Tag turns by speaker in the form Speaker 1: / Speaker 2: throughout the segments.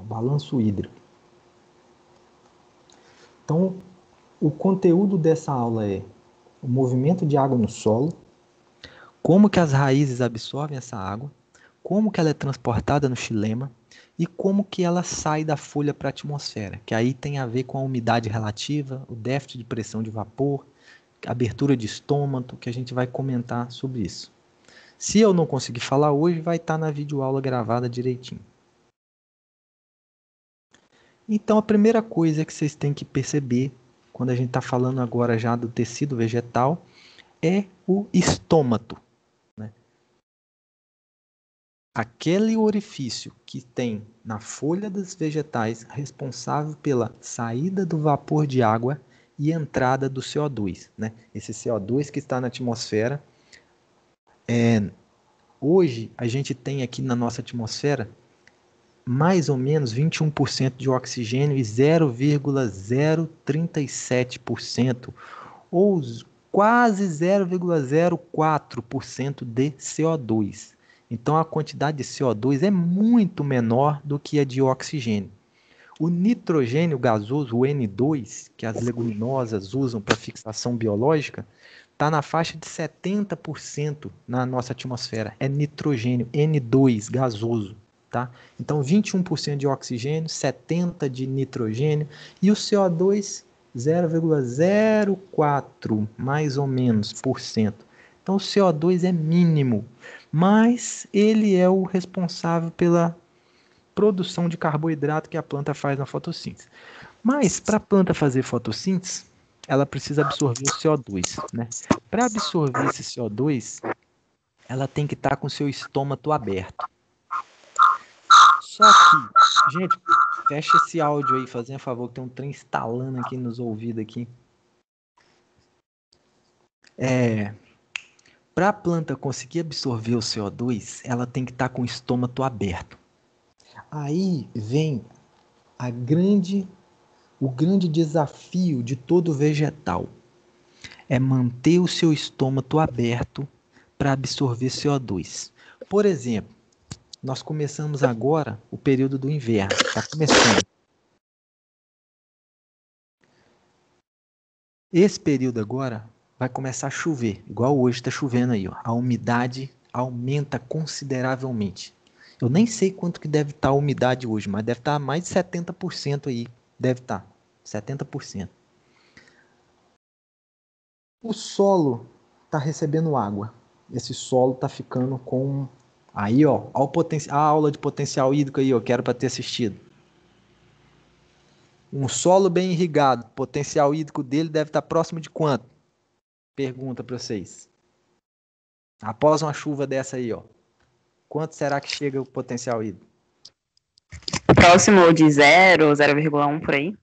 Speaker 1: balanço hídrico. Então, o conteúdo dessa aula é o movimento de água no solo, como que as raízes absorvem essa água, como que ela é transportada no xilema e como que ela sai da folha para a atmosfera, que aí tem a ver com a umidade relativa, o déficit de pressão de vapor, a abertura de estômago, que a gente vai comentar sobre isso. Se eu não conseguir falar hoje, vai estar na videoaula gravada direitinho. Então, a primeira coisa que vocês têm que perceber, quando a gente está falando agora já do tecido vegetal, é o estômago. Aquele orifício que tem na folha dos vegetais responsável pela saída do vapor de água e entrada do CO2. Esse CO2 que está na atmosfera. Hoje, a gente tem aqui na nossa atmosfera mais ou menos 21% de oxigênio e 0,037%, ou quase 0,04% de CO2. Então, a quantidade de CO2 é muito menor do que a de oxigênio. O nitrogênio gasoso, o N2, que as leguminosas usam para fixação biológica, está na faixa de 70% na nossa atmosfera. É nitrogênio, N2 gasoso. Tá? Então, 21% de oxigênio, 70% de nitrogênio e o CO2, 0,04 mais ou menos por cento. Então, o CO2 é mínimo, mas ele é o responsável pela produção de carboidrato que a planta faz na fotossíntese. Mas, para a planta fazer fotossíntese, ela precisa absorver o CO2. Para absorver esse CO2, ela tem que estar com o seu estômago aberto. Só que, gente, fecha esse áudio aí, fazendo favor, que tem um trem instalando aqui nos ouvidos aqui. Para a planta conseguir absorver o CO2, ela tem que estar com o estômago aberto. Aí vem o grande desafio de todo vegetal. É manter o seu estômago aberto para absorver CO2. Por exemplo, nós começamos agora o período do inverno. Está começando. Esse período agora vai começar a chover, igual hoje está chovendo aí. Ó. A umidade aumenta consideravelmente. Eu nem sei quanto que deve estar a umidade hoje, mas deve estar mais de 70% aí. Deve estar, 70%. O solo está recebendo água. Esse solo está ficando com... Aí, ó, a aula de potencial hídrico aí, eu quero para ter assistido. Um solo bem irrigado, o potencial hídrico dele deve estar próximo de quanto? Pergunta para vocês. Após uma chuva dessa aí, ó, quanto será que chega o potencial hídrico?
Speaker 2: Próximo de 0, 0,1 por aí.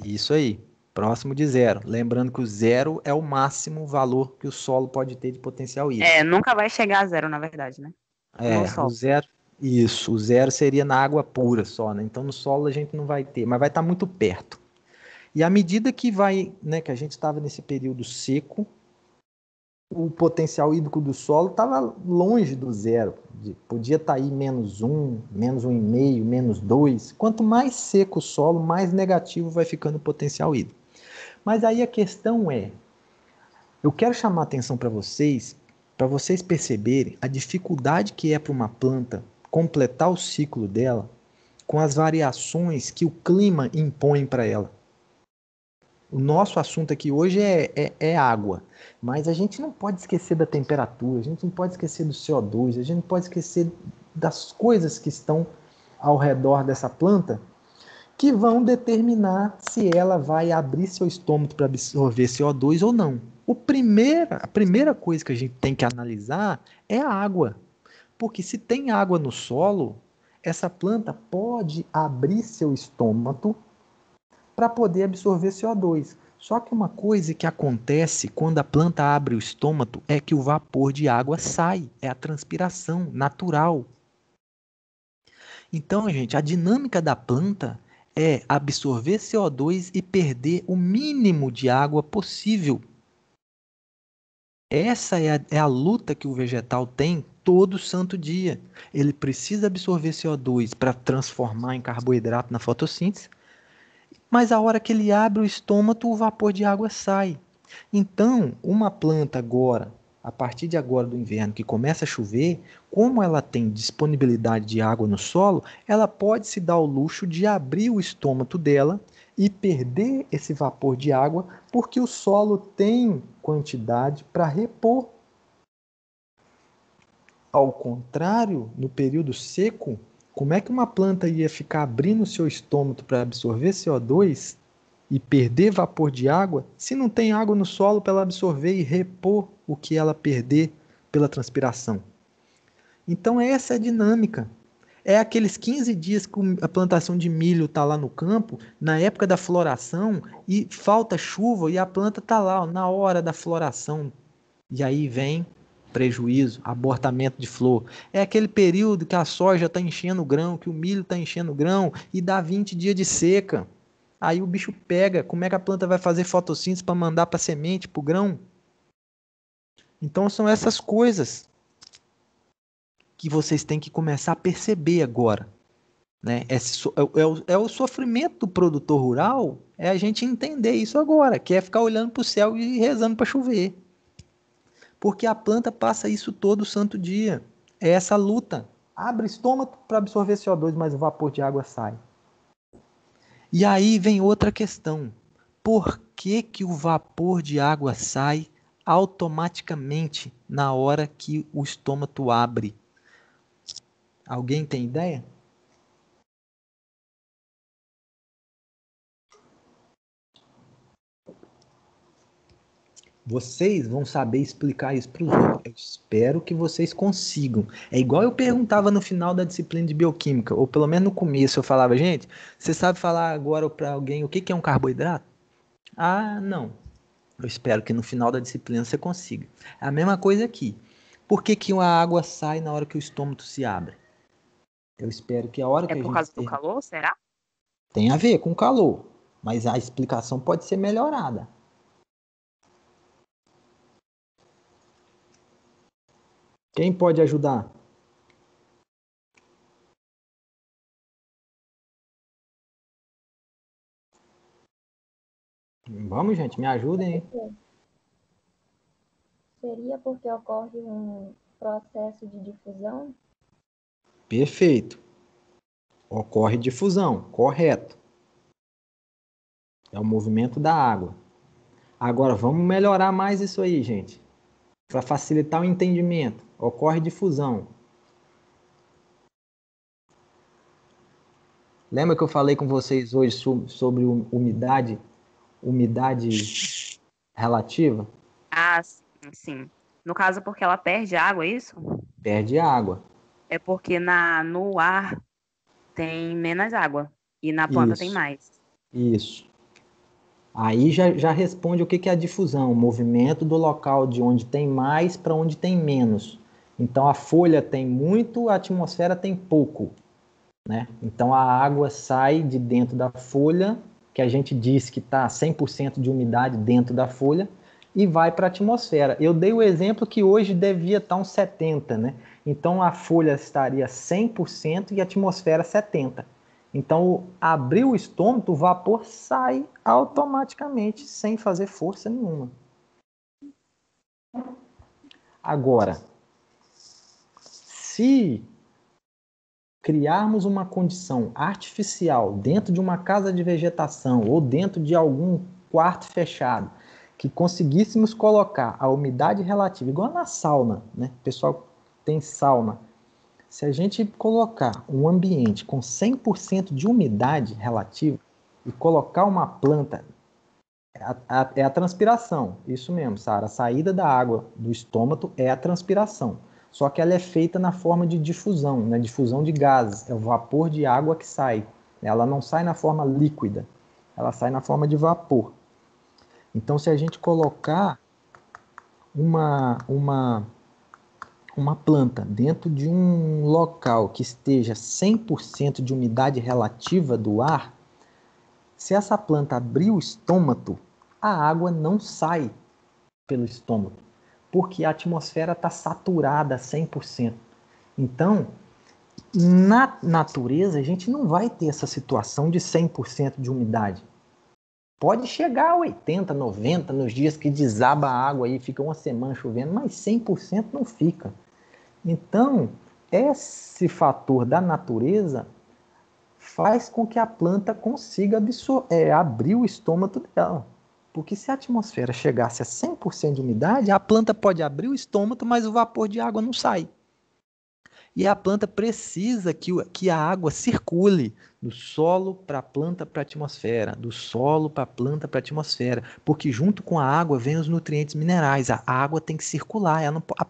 Speaker 1: Isso aí, próximo de 0. Lembrando que o 0 é o máximo valor que o solo pode ter de potencial hídrico.
Speaker 2: Nunca vai chegar a 0, na verdade, né?
Speaker 1: No solo. O 0, isso, o 0 seria na água pura só, né? Então no solo a gente não vai ter, mas vai estar muito perto. E à medida que vai, que a gente estava nesse período seco, o potencial hídrico do solo estava longe do 0. Podia estar aí -1, -1,5, -2. Quanto mais seco o solo, mais negativo vai ficando o potencial hídrico. Mas aí a questão é, eu quero chamar a atenção para vocês perceberem a dificuldade que é para uma planta completar o ciclo dela com as variações que o clima impõe para ela. O nosso assunto aqui hoje é água, mas a gente não pode esquecer da temperatura, a gente não pode esquecer do CO2, a gente não pode esquecer das coisas que estão ao redor dessa planta que vão determinar se ela vai abrir seu estômago para absorver CO2 ou não. A primeira coisa que a gente tem que analisar é a água, porque se tem água no solo, essa planta pode abrir seu estômago para poder absorver CO2. Só que uma coisa que acontece quando a planta abre o estômago é que o vapor de água sai, é a transpiração natural. Então, gente, a dinâmica da planta é absorver CO2 e perder o mínimo de água possível. Essa é a luta que o vegetal tem todo santo dia. Ele precisa absorver CO2 para transformar em carboidrato na fotossíntese, mas a hora que ele abre o estômago, o vapor de água sai. Então, uma planta agora, a partir de agora do inverno, que começa a chover, como ela tem disponibilidade de água no solo, ela pode se dar o luxo de abrir o estômago dela e perder esse vapor de água, porque o solo tem quantidade para repor. Ao contrário, no período seco, como é que uma planta ia ficar abrindo o seu estômago para absorver CO2 e perder vapor de água se não tem água no solo para ela absorver e repor o que ela perder pela transpiração? Então essa é a dinâmica. É aqueles 15 dias que a plantação de milho está lá no campo, na época da floração, e falta chuva e a planta está lá, ó, na hora da floração. E aí vem prejuízo, abortamento de flor. É aquele período que a soja está enchendo o grão, que o milho está enchendo o grão e dá 20 dias de seca. Aí o bicho pega, como é que a planta vai fazer fotossíntese para mandar para a semente, para o grão? Então são essas coisas que vocês têm que começar a perceber agora. Né? É o sofrimento do produtor rural, é a gente entender isso agora, que é ficar olhando para o céu e rezando para chover. Porque a planta passa isso todo santo dia. É essa luta. Abre estômago para absorver CO2, mas o vapor de água sai. E aí vem outra questão. Por que que o vapor de água sai automaticamente na hora que o estômago abre? Alguém tem ideia? Vocês vão saber explicar isso para os outros. Eu espero que vocês consigam. É igual eu perguntava no final da disciplina de bioquímica, ou pelo menos no começo eu falava, gente, você sabe falar agora para alguém o que é um carboidrato? Ah, não. Eu espero que no final da disciplina você consiga. É a mesma coisa aqui. Por que que a água sai na hora que o estômago se abre? Eu espero que a hora
Speaker 2: É
Speaker 1: que a
Speaker 2: por
Speaker 1: gente
Speaker 2: causa do calor, será?
Speaker 1: tem a ver com calor, mas a explicação pode ser melhorada. Quem pode ajudar? Vamos, gente, me ajudem aí.
Speaker 3: Seria porque ocorre um processo de difusão?
Speaker 1: Perfeito. Ocorre difusão, correto. É o movimento da água. Agora, vamos melhorar mais isso aí, gente. Para facilitar o entendimento. Ocorre difusão. Lembra que eu falei com vocês hoje sobre umidade relativa?
Speaker 2: Ah, sim, sim. No caso, porque ela perde água, é isso?
Speaker 1: Perde água.
Speaker 2: É porque no ar tem menos água e na planta tem
Speaker 1: Isso,
Speaker 2: mais.
Speaker 1: isso. Aí já responde o que é a difusão, o movimento do local de onde tem mais para onde tem menos. Então a folha tem muito, a atmosfera tem pouco. Né? Então a água sai de dentro da folha, que a gente diz que está 100% de umidade dentro da folha, e vai para a atmosfera. Eu dei o exemplo que hoje devia estar uns 70%, né? Então a folha estaria 100% e a atmosfera 70%. Então, abriu o estômago, o vapor sai automaticamente, sem fazer força nenhuma. Agora, se criarmos uma condição artificial dentro de uma casa de vegetação ou dentro de algum quarto fechado, que conseguíssemos colocar a umidade relativa, igual na sauna, né? O pessoal tem sauna. Se a gente colocar um ambiente com 100% de umidade relativa e colocar uma planta, é a transpiração, isso mesmo, Sara, a saída da água do estômago é a transpiração. Só que ela é feita na forma de difusão, né? Difusão de gases, é o vapor de água que sai. Ela não sai na forma líquida, ela sai na forma de vapor. Então, se a gente colocar uma planta dentro de um local que esteja 100% de umidade relativa do ar, se essa planta abrir o estômago, a água não sai pelo estômago, porque a atmosfera está saturada 100%. Então, na natureza, a gente não vai ter essa situação de 100% de umidade. Pode chegar a 80, 90 nos dias que desaba a água e fica uma semana chovendo, mas 100% não fica. Então, esse fator da natureza faz com que a planta consiga abrir o estômago dela. Porque se a atmosfera chegasse a 100% de umidade, a planta pode abrir o estômago, mas o vapor de água não sai. E a planta precisa que a água circule do solo para a planta para a atmosfera, do solo para a planta para a atmosfera, porque junto com a água vem os nutrientes minerais. A água tem que circular,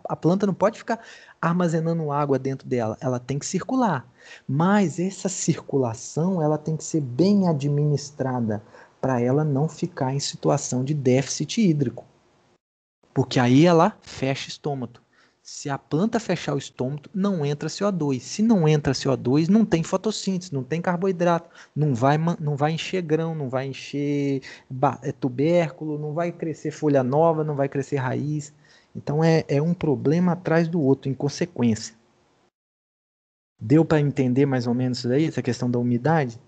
Speaker 1: a planta não pode ficar armazenando água dentro dela, ela tem que circular. Mas essa circulação ela tem que ser bem administrada para ela não ficar em situação de déficit hídrico, porque aí ela fecha o estômago. Se a planta fechar o estômago, não entra CO2. Se não entra CO2, não tem fotossíntese, não tem carboidrato, não vai encher grão, não vai encher tubérculo, não vai crescer folha nova, não vai crescer raiz. Então é um problema atrás do outro, em consequência. Deu para entender mais ou menos isso daí, essa questão da umidade?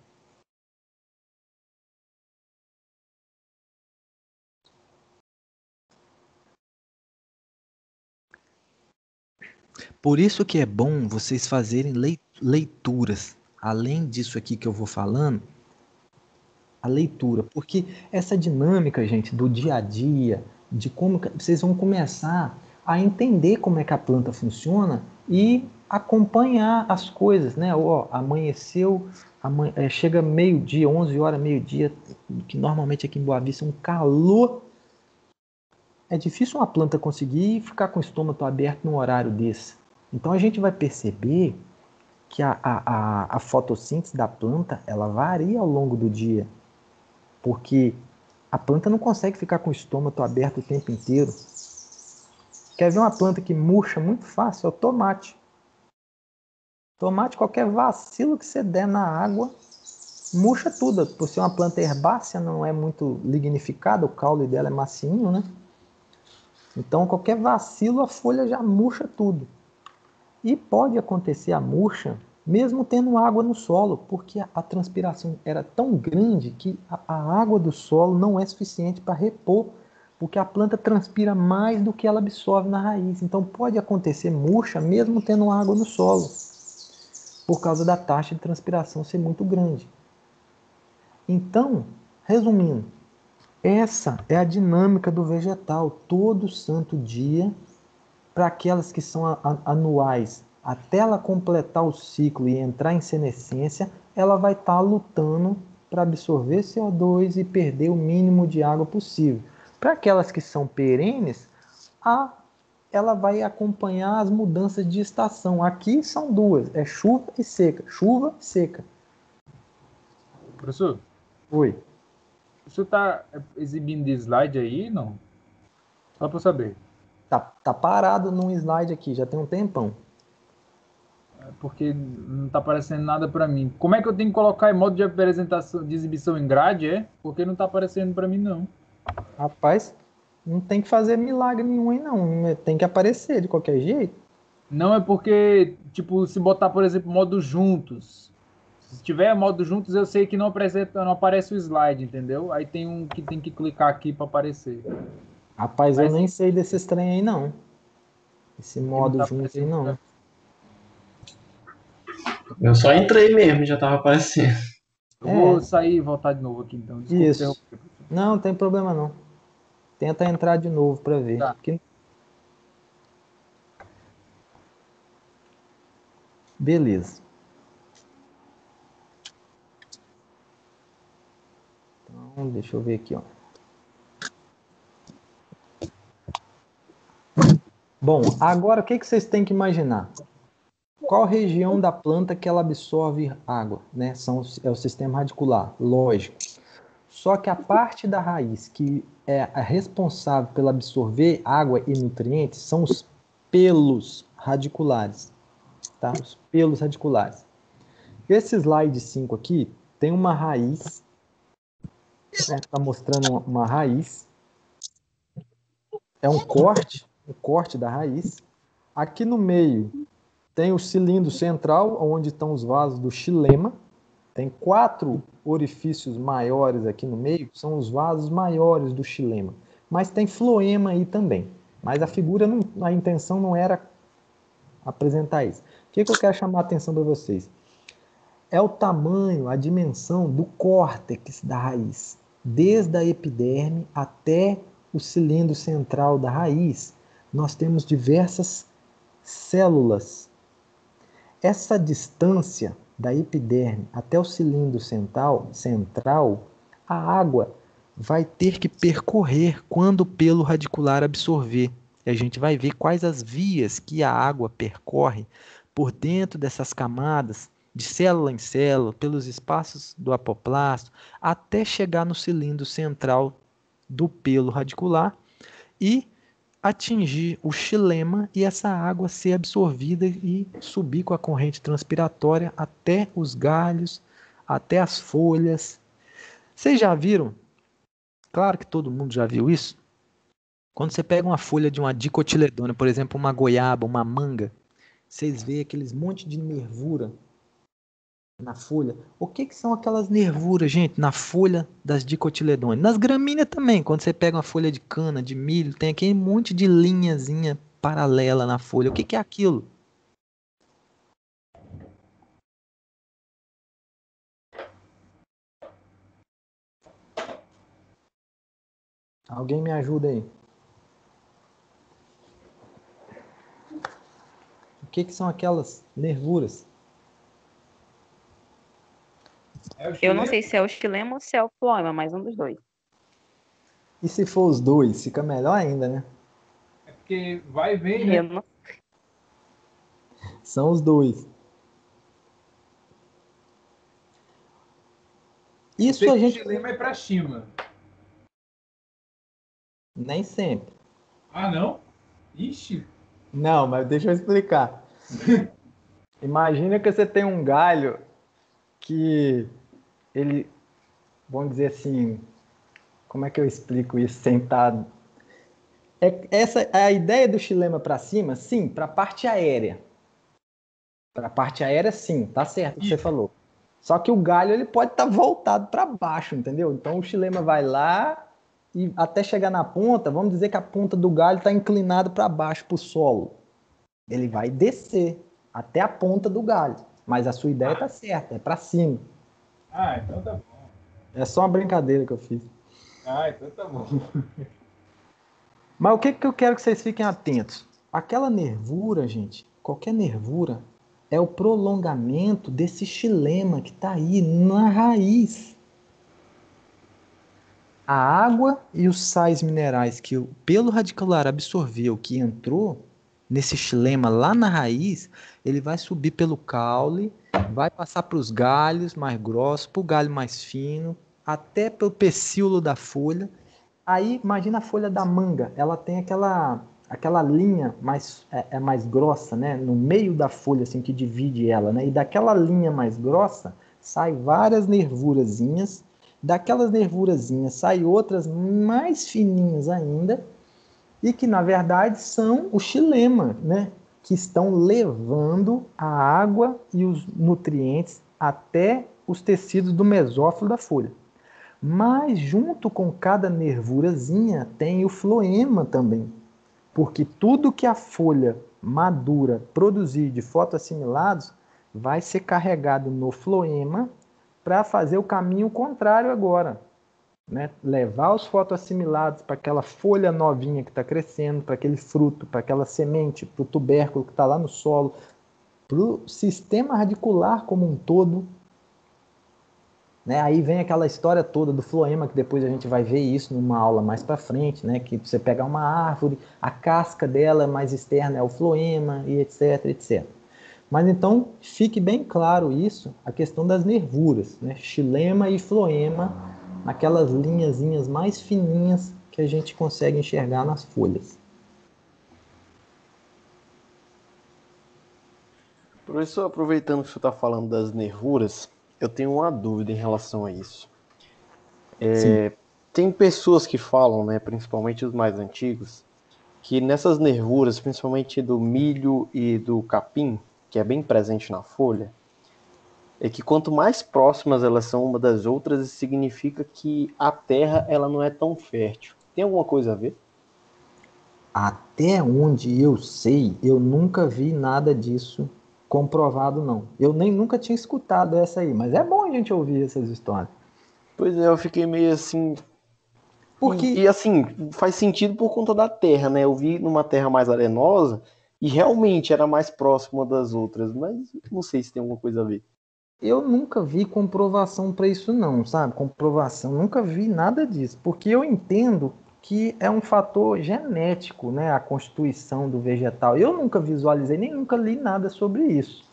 Speaker 1: Por isso que é bom vocês fazerem leituras. Além disso aqui que eu vou falando, a leitura. Porque essa dinâmica, gente, do dia a dia, de como vocês vão começar a entender como é que a planta funciona e acompanhar as coisas, né? Ó, amanheceu, chega meio-dia, 11 horas, meio-dia, que normalmente aqui em Boa Vista é um calor. É difícil uma planta conseguir ficar com o estômago aberto num horário desse. Então a gente vai perceber que a fotossíntese da planta ela varia ao longo do dia, porque a planta não consegue ficar com o estômago aberto o tempo inteiro. Quer ver uma planta que murcha muito fácil? É o tomate. Tomate, qualquer vacilo que você der na água, murcha tudo. Por ser uma planta herbácea, não é muito lignificada, o caule dela é macinho, né? Então, qualquer vacilo, a folha já murcha tudo. E pode acontecer a murcha mesmo tendo água no solo, porque a transpiração era tão grande que a água do solo não é suficiente para repor, porque a planta transpira mais do que ela absorve na raiz. Então pode acontecer murcha mesmo tendo água no solo, por causa da taxa de transpiração ser muito grande. Então, resumindo, essa é a dinâmica do vegetal, todo santo dia, para aquelas que são anuais, até ela completar o ciclo e entrar em senescência, ela vai estar lutando para absorver CO2 e perder o mínimo de água possível. Para aquelas que são perenes, ela vai acompanhar as mudanças de estação. Aqui são duas, é chuva e seca. Chuva e seca.
Speaker 4: Professor?
Speaker 1: Oi.
Speaker 4: O senhor está exibindo slide aí, não? Só para saber.
Speaker 1: Tá parado num slide aqui, já tem um tempão.
Speaker 4: Porque não está aparecendo nada para mim. Como é que eu tenho que colocar em modo de apresentação, de exibição em grade, é? Porque não está aparecendo para mim, não.
Speaker 1: Rapaz, não tem que fazer milagre nenhum aí, não. Tem que aparecer de qualquer jeito.
Speaker 4: Não, é porque, tipo, se botar, por exemplo, modo juntos. Se tiver modo juntos, eu sei que não aparece o slide, entendeu? Aí tem um que tem que clicar aqui para aparecer.
Speaker 1: Rapaz, eu nem sei desses trem aí, não. Esse modo
Speaker 4: tá
Speaker 1: junto aí, não.
Speaker 5: Eu só entrei mesmo, já tava aparecendo.
Speaker 4: Eu vou sair e voltar de novo aqui, então. Desculpa
Speaker 1: Isso. Não tem problema, não. Tenta entrar de novo para ver.
Speaker 4: Tá.
Speaker 1: Beleza. Então, deixa eu ver aqui, ó. Bom, agora o que vocês têm que imaginar? Qual região da planta que ela absorve água, né? É o sistema radicular, lógico. Só que a parte da raiz que é a responsável pela absorver água e nutrientes são os pelos radiculares, tá? Os pelos radiculares. Esse slide 5 aqui tem uma raiz, né? Tá mostrando uma raiz. É um corte o corte da raiz. Aqui no meio tem o cilindro central, onde estão os vasos do xilema. Tem 4 orifícios maiores aqui no meio, que são os vasos maiores do xilema. Mas tem floema aí também. Mas a figura, a intenção não era apresentar isso. O que eu quero chamar a atenção para vocês? É o tamanho, a dimensão do córtex da raiz. Desde a epiderme até o cilindro central da raiz, nós temos diversas células. Essa distância da epiderme até o cilindro central, a água vai ter que percorrer quando o pelo radicular absorver. E a gente vai ver quais as vias que a água percorre por dentro dessas camadas, de célula em célula, pelos espaços do apoplasto, até chegar no cilindro central do pelo radicular e atingir o xilema e essa água ser absorvida e subir com a corrente transpiratória até os galhos, até as folhas. Vocês já viram? Claro que todo mundo já viu isso. Quando você pega uma folha de uma dicotiledônia, por exemplo, uma goiaba, uma manga, vocês veem aqueles monte de nervura na folha. O que são aquelas nervuras, gente, na folha das dicotiledôneas? Nas gramíneas também, quando você pega uma folha de cana, de milho, tem aquele monte de linhazinha paralela na folha. O que é aquilo? Alguém me ajuda aí. O que são aquelas nervuras?
Speaker 2: Eu não sei se é o xilema ou se é o floema, mas um dos dois.
Speaker 1: E se for os dois, fica melhor ainda, né?
Speaker 4: É porque vai ver, né?
Speaker 2: Eu não...
Speaker 1: São os dois. Isso a gente...
Speaker 4: O xilema é pra cima.
Speaker 1: Nem sempre.
Speaker 4: Ah, não? Ixi.
Speaker 1: Não, mas deixa eu explicar. Imagina que você tem um galho que ele, vamos dizer assim, como é que eu explico isso sentado? Essa é a ideia do xilema para cima, sim, para a parte aérea. Para a parte aérea, sim, tá certo o que você falou. Só que o galho ele pode estar voltado para baixo, entendeu? Então o xilema vai lá e até chegar na ponta, vamos dizer que a ponta do galho está inclinada para baixo, para o solo. Ele vai descer até a ponta do galho. Mas a sua ideia está certa, é para cima.
Speaker 4: Ah, então tá bom.
Speaker 1: É só uma brincadeira que eu fiz.
Speaker 4: Ah, então tá bom.
Speaker 1: Mas o que eu quero que vocês fiquem atentos? Aquela nervura, gente, qualquer nervura, é o prolongamento desse xilema que está aí na raiz. A água e os sais minerais que o pelo radicular absorveu, que entrou nesse xilema lá na raiz, ele vai subir pelo caule, vai passar para os galhos mais grossos, para o galho mais fino, até pelo pecíolo da folha. Aí, imagina a folha da manga, ela tem aquela linha mais grossa, né? No meio da folha, assim, que divide ela, né? E daquela linha mais grossa, sai várias nervurazinhas. Daquelas nervurazinhas, sai outras mais fininhas ainda, e que, na verdade, são o xilema, né? Que estão levando a água e os nutrientes até os tecidos do mesófilo da folha. Mas junto com cada nervurazinha tem o floema também, porque tudo que a folha madura produzir de fotoassimilados vai ser carregado no floema para fazer o caminho contrário agora, né? Levar os fotoassimilados para aquela folha novinha que está crescendo, para aquele fruto, para aquela semente, para o tubérculo que está lá no solo, para o sistema radicular como um todo. Né? Aí vem aquela história toda do floema, que depois a gente vai ver isso numa aula mais para frente, né? Que você pega uma árvore, a casca dela mais externa é o floema, e etc, etc. Mas então, fique bem claro isso, a questão das nervuras, né? Xilema e floema, aquelas linhazinhas mais fininhas que a gente consegue enxergar nas folhas.
Speaker 6: Professor, aproveitando que você está falando das nervuras, eu tenho uma dúvida em relação a isso. Tem pessoas que falam, né, principalmente os mais antigos, que nessas nervuras, principalmente do milho e do capim, que é bem presente na folha, é que quanto mais próximas elas são uma das outras, isso significa que a terra ela não é tão fértil. Tem alguma coisa a ver?
Speaker 1: Até onde eu sei, eu nunca vi nada disso comprovado, não. Eu nem nunca tinha escutado essa aí, mas é bom a gente ouvir essas histórias.
Speaker 6: Pois é, eu fiquei meio assim.
Speaker 1: Porque
Speaker 6: E assim, faz sentido por conta da terra, né? Eu vi numa terra mais arenosa e realmente era mais próxima das outras, mas não sei se tem alguma coisa a ver.
Speaker 1: eu nunca vi comprovação para isso não, sabe? Comprovação, nunca vi nada disso, porque eu entendo que é um fator genético, né? A constituição do vegetal. Eu nunca visualizei, nem nunca li nada sobre isso.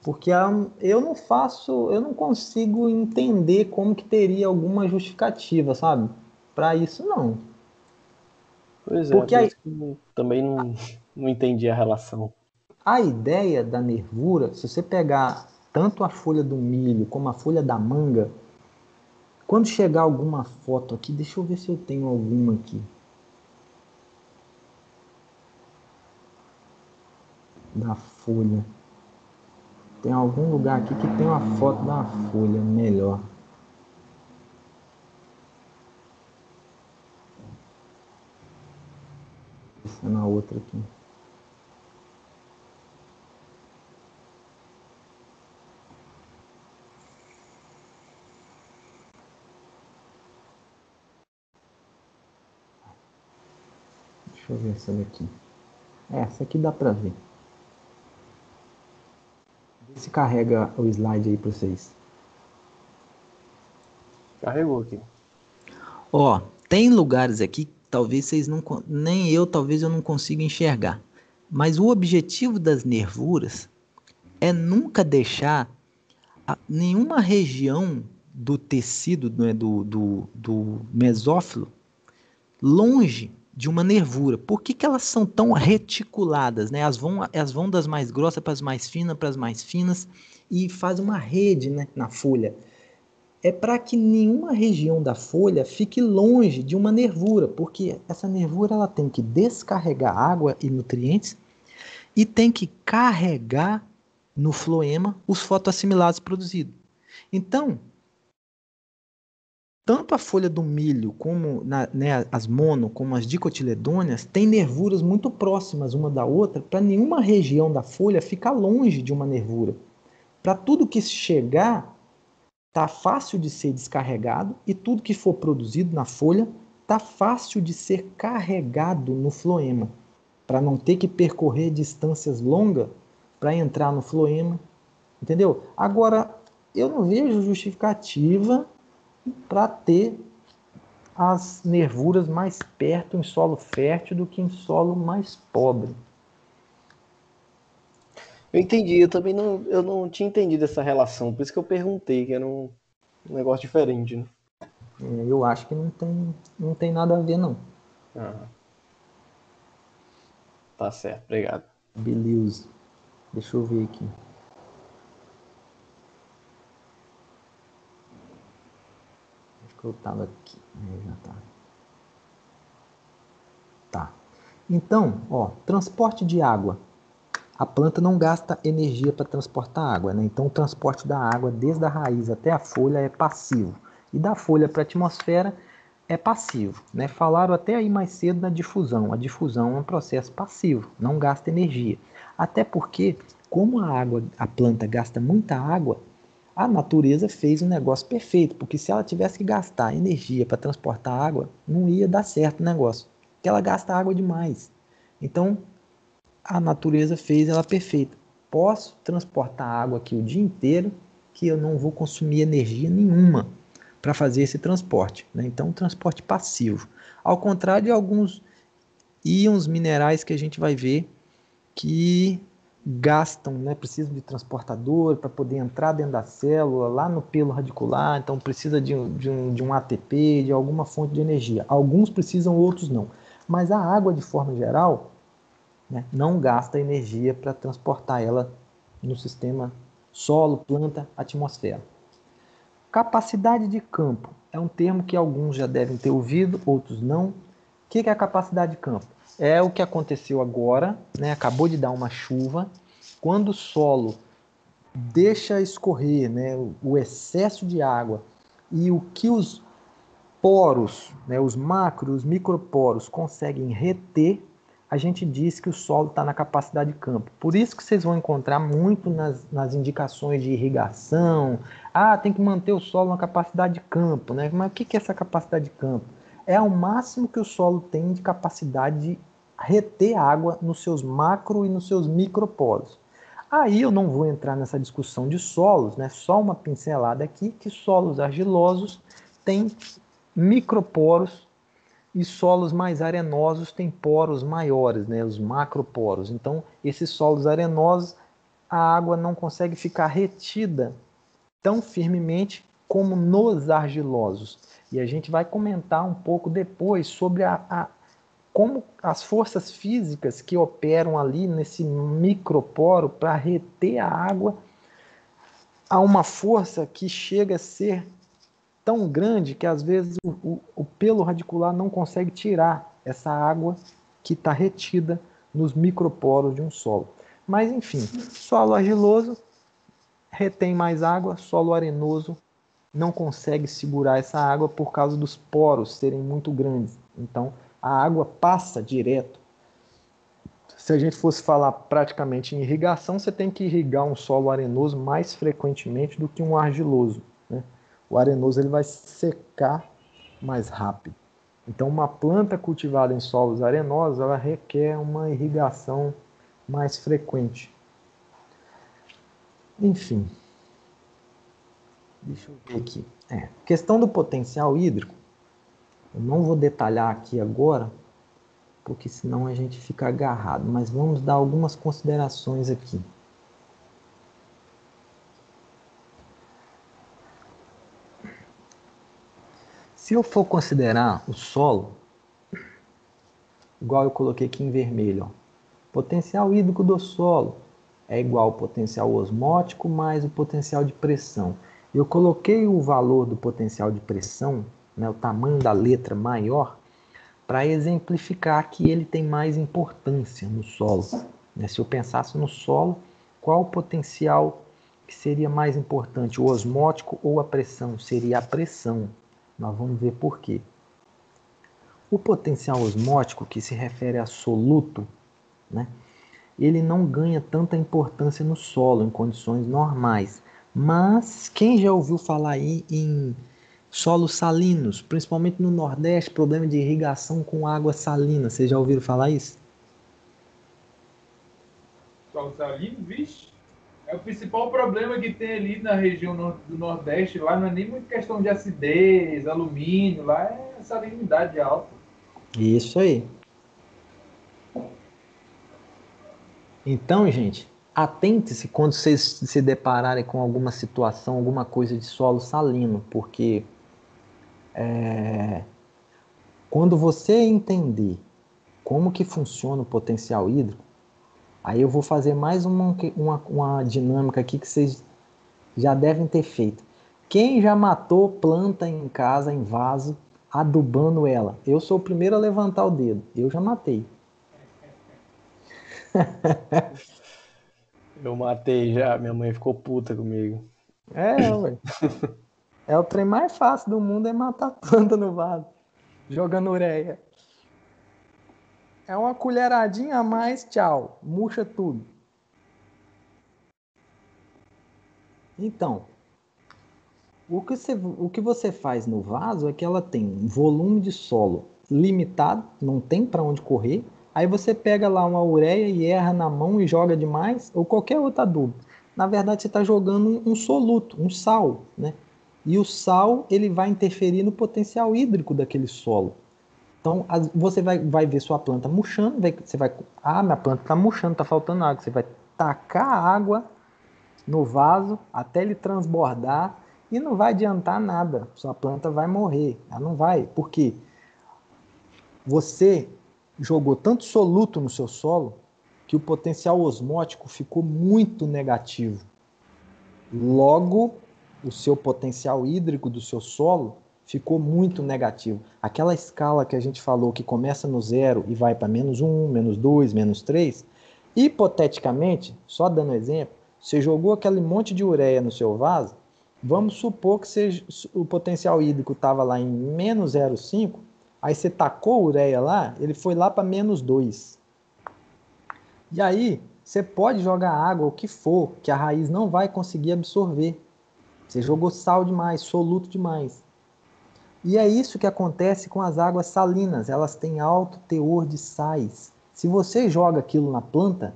Speaker 1: Porque eu não faço, eu não consigo entender como que teria alguma justificativa, sabe? Para isso não.
Speaker 6: Pois é,
Speaker 1: Porque
Speaker 6: por isso que eu também não entendi a relação.
Speaker 1: a ideia da nervura, se você pegar tanto a folha do milho como a folha da manga, quando chegar alguma foto aqui, deixa eu ver se eu tenho alguma aqui. Da folha. Tem algum lugar aqui que tem uma foto da folha melhor. Essa é na outra aqui. Deixa eu ver essa daqui. Essa aqui dá pra ver. Vê se carrega o slide aí pra vocês.
Speaker 6: Carregou aqui.
Speaker 1: Ó, tem lugares aqui que talvez vocês não, nem eu, talvez eu não consiga enxergar. Mas o objetivo das nervuras é nunca deixar nenhuma região do tecido, né, do mesófilo longe de uma nervura. Por que elas são tão reticuladas, né? Elas vão das mais grossas para as mais finas e faz uma rede, né, na folha. É para que nenhuma região da folha fique longe de uma nervura, porque essa nervura ela tem que descarregar água e nutrientes e tem que carregar no floema os fotoassimilados produzidos. Então, tanto a folha do milho como né, as mono, como as dicotiledôneas, têm nervuras muito próximas uma da outra para nenhuma região da folha ficar longe de uma nervura. Para tudo que chegar, tá fácil de ser descarregado e tudo que for produzido na folha tá fácil de ser carregado no floema, para não ter que percorrer distâncias longas para entrar no floema, entendeu? Agora, eu não vejo justificativa para ter as nervuras mais perto em solo fértil do que em solo mais pobre.
Speaker 6: Eu entendi, eu não tinha entendido essa relação, por isso que eu perguntei, que era um negócio diferente, né?
Speaker 1: Eu acho que não tem nada a ver, não.
Speaker 6: Ah, tá certo, obrigado.
Speaker 1: Beleza. Deixa eu ver aqui. Acho que eu estava aqui. Já tá. Tá. Então, ó, transporte de água. A planta não gasta energia para transportar água, né? Então o transporte da água desde a raiz até a folha é passivo. E da folha para a atmosfera é passivo, né? Falaram até aí mais cedo na difusão. A difusão é um processo passivo, não gasta energia. Até porque, como a planta gasta muita água, a natureza fez um negócio perfeito, porque se ela tivesse que gastar energia para transportar água, não ia dar certo o negócio, porque ela gasta água demais. Então, a natureza fez ela perfeita. Posso transportar água aqui o dia inteiro que eu não vou consumir energia nenhuma para fazer esse transporte, né? Então, transporte passivo. Ao contrário de alguns íons minerais que a gente vai ver que gastam, né? Precisam de transportador para poder entrar dentro da célula, lá no pelo radicular, então precisa de um ATP, de alguma fonte de energia. Alguns precisam, outros não. Mas a água, de forma geral, né, não gasta energia para transportar ela no sistema solo, planta, atmosfera. Capacidade de campo é um termo que alguns já devem ter ouvido, outros não. que é a capacidade de campo? É o que aconteceu agora, né? Acabou de dar uma chuva. Quando o solo deixa escorrer, né, o excesso de água e o que os poros, né, os macros, os microporos conseguem reter, a gente diz que o solo está na capacidade de campo. Por isso que vocês vão encontrar muito nas indicações de irrigação. Ah, tem que manter o solo na capacidade de campo, né? Mas o que é essa capacidade de campo? É ao máximo que o solo tem de capacidade de reter água nos seus macro e nos seus microporos. Aí eu não vou entrar nessa discussão de solos, né? Só uma pincelada aqui, que solos argilosos têm microporos e solos mais arenosos têm poros maiores, né? Os macroporos. Então, esses solos arenosos, a água não consegue ficar retida tão firmemente como nos argilosos. E a gente vai comentar um pouco depois sobre como as forças físicas que operam ali nesse microporo para reter a água, há uma força que chega a ser tão grande que às vezes o pelo radicular não consegue tirar essa água que está retida nos microporos de um solo. Mas enfim, solo argiloso retém mais água, solo arenoso não consegue segurar essa água por causa dos poros serem muito grandes. Então, a água passa direto. Se a gente fosse falar praticamente em irrigação, você tem que irrigar um solo arenoso mais frequentemente do que um argiloso, né? O arenoso ele vai secar mais rápido. Então, uma planta cultivada em solos arenosos, ela requer uma irrigação mais frequente. Enfim, deixa eu ver aqui. Questão do potencial hídrico, eu não vou detalhar aqui agora, porque senão a gente fica agarrado, mas vamos dar algumas considerações aqui. Se eu for considerar o solo, igual eu coloquei aqui em vermelho, ó, potencial hídrico do solo é igual ao potencial osmótico mais o potencial de pressão. Eu coloquei o valor do potencial de pressão, né, o tamanho da letra maior, para exemplificar que ele tem mais importância no solo. Se eu pensasse no solo, qual o potencial que seria mais importante, o osmótico ou a pressão? Seria a pressão. Nós vamos ver por quê. O potencial osmótico, que se refere a soluto, né, ele não ganha tanta importância no solo, em condições normais. Mas quem já ouviu falar aí em solos salinos, principalmente no Nordeste, problema de irrigação com água salina. Vocês já ouviram falar isso?
Speaker 4: Solo salino, vixe. É o principal problema que tem ali na região do Nordeste. Lá não é nem muito questão de acidez, alumínio. Lá é salinidade alta.
Speaker 1: Isso aí. Então, gente, atente-se quando vocês se depararem com alguma situação, alguma coisa de solo salino, porque quando você entender como que funciona o potencial hídrico, aí eu vou fazer mais uma dinâmica aqui que vocês já devem ter feito. Quem já matou planta em casa, em vaso, adubando ela? Eu sou o primeiro a levantar o dedo. Eu já matei.
Speaker 6: Eu matei já, minha mãe ficou puta comigo.
Speaker 1: Ué. É o trem mais fácil do mundo é matar planta no vaso, jogando ureia. É uma colheradinha a mais, tchau, murcha tudo. Então, o que você faz no vaso é que ela tem um volume de solo limitado, não tem para onde correr. Aí você pega lá uma ureia e erra na mão e joga demais, ou qualquer outro adubo. Na verdade, você está jogando um soluto, um sal, né? E o sal ele vai interferir no potencial hídrico daquele solo. Então, você vai ver sua planta murchando, você vai, minha planta está murchando, está faltando água. Você vai tacar a água no vaso até ele transbordar e não vai adiantar nada. Sua planta vai morrer. Ela não vai. Por quê? Você jogou tanto soluto no seu solo que o potencial osmótico ficou muito negativo. Logo, o seu potencial hídrico do seu solo ficou muito negativo. Aquela escala que a gente falou que começa no 0 e vai para -1, -2, -3, hipoteticamente, só dando exemplo, você jogou aquele monte de ureia no seu vaso, vamos supor que o potencial hídrico estava lá em -0,5, aí você tacou ureia lá, ele foi lá para -2. E aí, você pode jogar água, o que for, que a raiz não vai conseguir absorver. Você jogou sal demais, soluto demais. E é isso que acontece com as águas salinas, elas têm alto teor de sais. Se você joga aquilo na planta,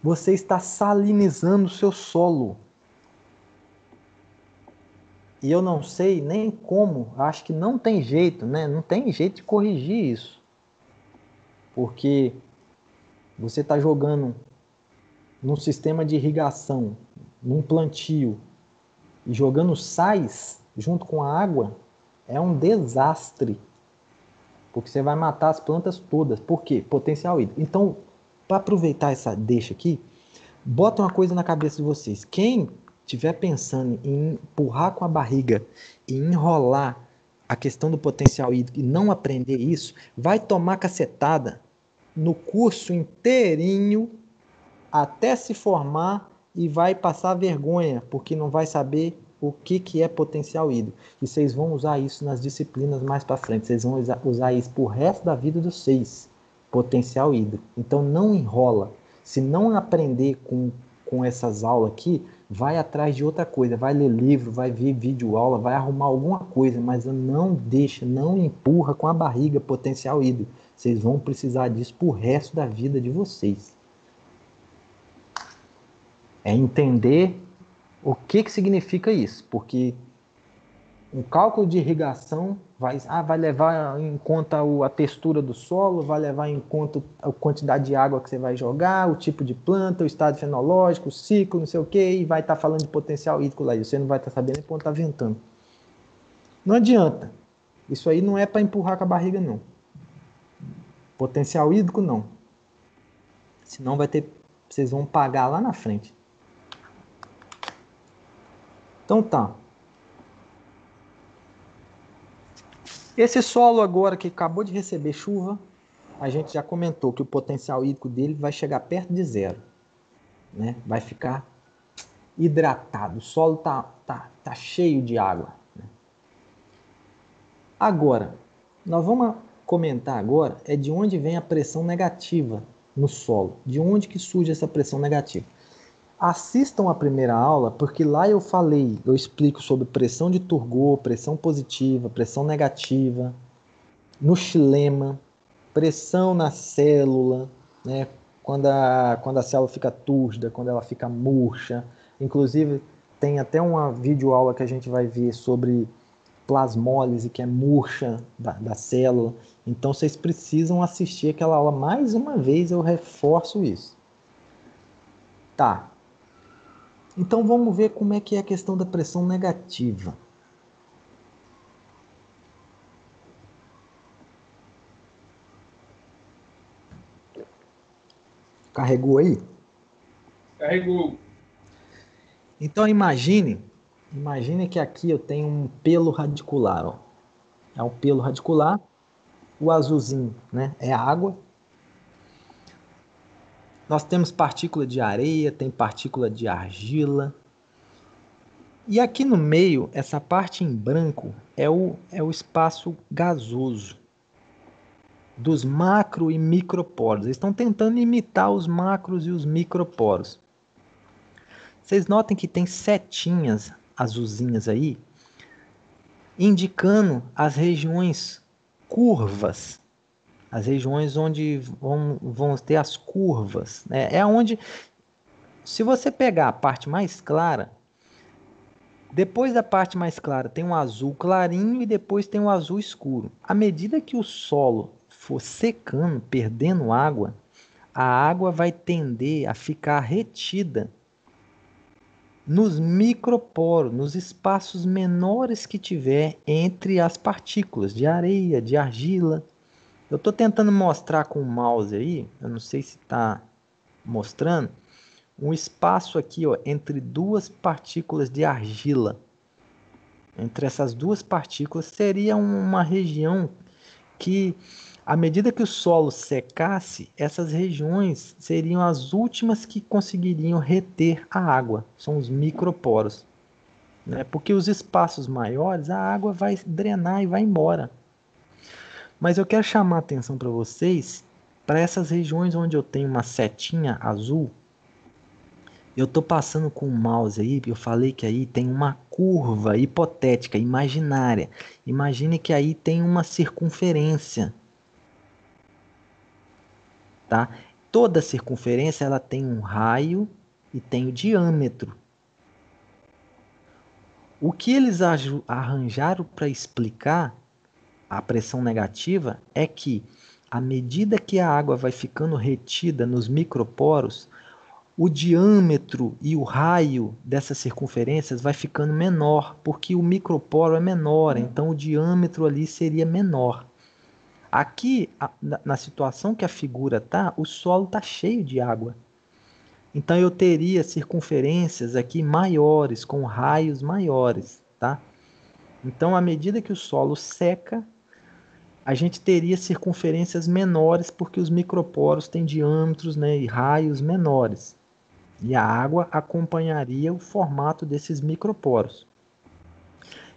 Speaker 1: você está salinizando o seu solo. E eu não sei nem como, acho que não tem jeito, né? Não tem jeito de corrigir isso. Porque você está jogando num sistema de irrigação, num plantio, e jogando sais junto com a água, é um desastre. Porque você vai matar as plantas todas. Por quê? Potencial hídrico. Então, para aproveitar essa deixa aqui, bota uma coisa na cabeça de vocês. Quem estiver pensando em empurrar com a barriga e enrolar a questão do potencial hídrico e não aprender isso, vai tomar cacetada no curso inteirinho até se formar e vai passar vergonha, porque não vai saber o que é potencial hídrico. E vocês vão usar isso nas disciplinas mais para frente. Vocês vão usar isso pro resto da vida de vocês. Potencial hídrico. Então não enrola. Se não aprender com essas aulas aqui, vai atrás de outra coisa. Vai ler livro, vai ver vídeo aula, vai arrumar alguma coisa, mas não deixa, não empurra com a barriga potencial hídrico. Vocês vão precisar disso pro resto da vida de vocês. É entender o que significa isso, porque um cálculo de irrigação vai levar em conta a textura do solo, vai levar em conta a quantidade de água que você vai jogar, o tipo de planta, o estado fenológico, o ciclo, não sei o que, e vai estar falando de potencial hídrico lá, e você não vai estar sabendo nem quando está ventando. Não adianta. Isso aí não é para empurrar com a barriga, não. Potencial hídrico, não. Senão vocês vão pagar lá na frente. Então tá. Esse solo agora que acabou de receber chuva, a gente já comentou que o potencial hídrico dele vai chegar perto de 0, né? Vai ficar hidratado. O solo tá cheio de água, né? Agora, nós vamos comentar agora de onde vem a pressão negativa no solo. De onde que surge essa pressão negativa? Assistam a primeira aula, porque lá eu explico sobre pressão de Turgot, pressão positiva, pressão negativa, no xilema, pressão na célula, né? Quando a célula fica túrgida, quando ela fica murcha. Inclusive, tem até uma videoaula que a gente vai ver sobre plasmólise, que é murcha da célula. Então, vocês precisam assistir aquela aula mais uma vez, eu reforço isso. Tá. Então vamos ver como é que é a questão da pressão negativa. Carregou aí?
Speaker 4: Carregou.
Speaker 1: Então imagine que aqui eu tenho um pelo radicular, ó. É um pelo radicular, o azulzinho, né, é água. Nós temos partícula de areia, tem partícula de argila. E aqui no meio, essa parte em branco é o espaço gasoso dos macro e microporos. Eles estão tentando imitar os macros e os microporos. Vocês notem que tem setinhas azulzinhas aí, indicando as regiões curvas, as regiões onde vão ter as curvas, né? É onde, se você pegar a parte mais clara, depois da parte mais clara tem um azul clarinho e depois tem um azul escuro. À medida que o solo for secando, perdendo água, a água vai tender a ficar retida nos microporos, nos espaços menores que tiver entre as partículas de areia, de argila. Eu estou tentando mostrar com o mouse aí, eu não sei se está mostrando, um espaço aqui, ó, entre duas partículas de argila. entre essas duas partículas, seria uma região que, à medida que o solo secasse, essas regiões seriam as últimas que conseguiriam reter a água. São os microporos, né? Porque os espaços maiores, a água vai drenar e vai embora. Mas eu quero chamar a atenção para vocês para essas regiões onde eu tenho uma setinha azul. Eu estou passando com o mouse aí, eu falei que aí tem uma curva hipotética, imaginária. Imagine que aí tem uma circunferência, tá? Toda circunferência ela tem um raio e tem o diâmetro. O que eles arranjaram para explicar a pressão negativa é que, à medida que a água vai ficando retida nos microporos, o diâmetro e o raio dessas circunferências vai ficando menor, porque o microporo é menor, então o diâmetro ali seria menor. Aqui, na situação que a figura está, o solo está cheio de água. Então eu teria circunferências aqui maiores, com raios maiores, tá? Então, à medida que o solo seca, a gente teria circunferências menores, porque os microporos têm diâmetros, né, e raios menores. E a água acompanharia o formato desses microporos.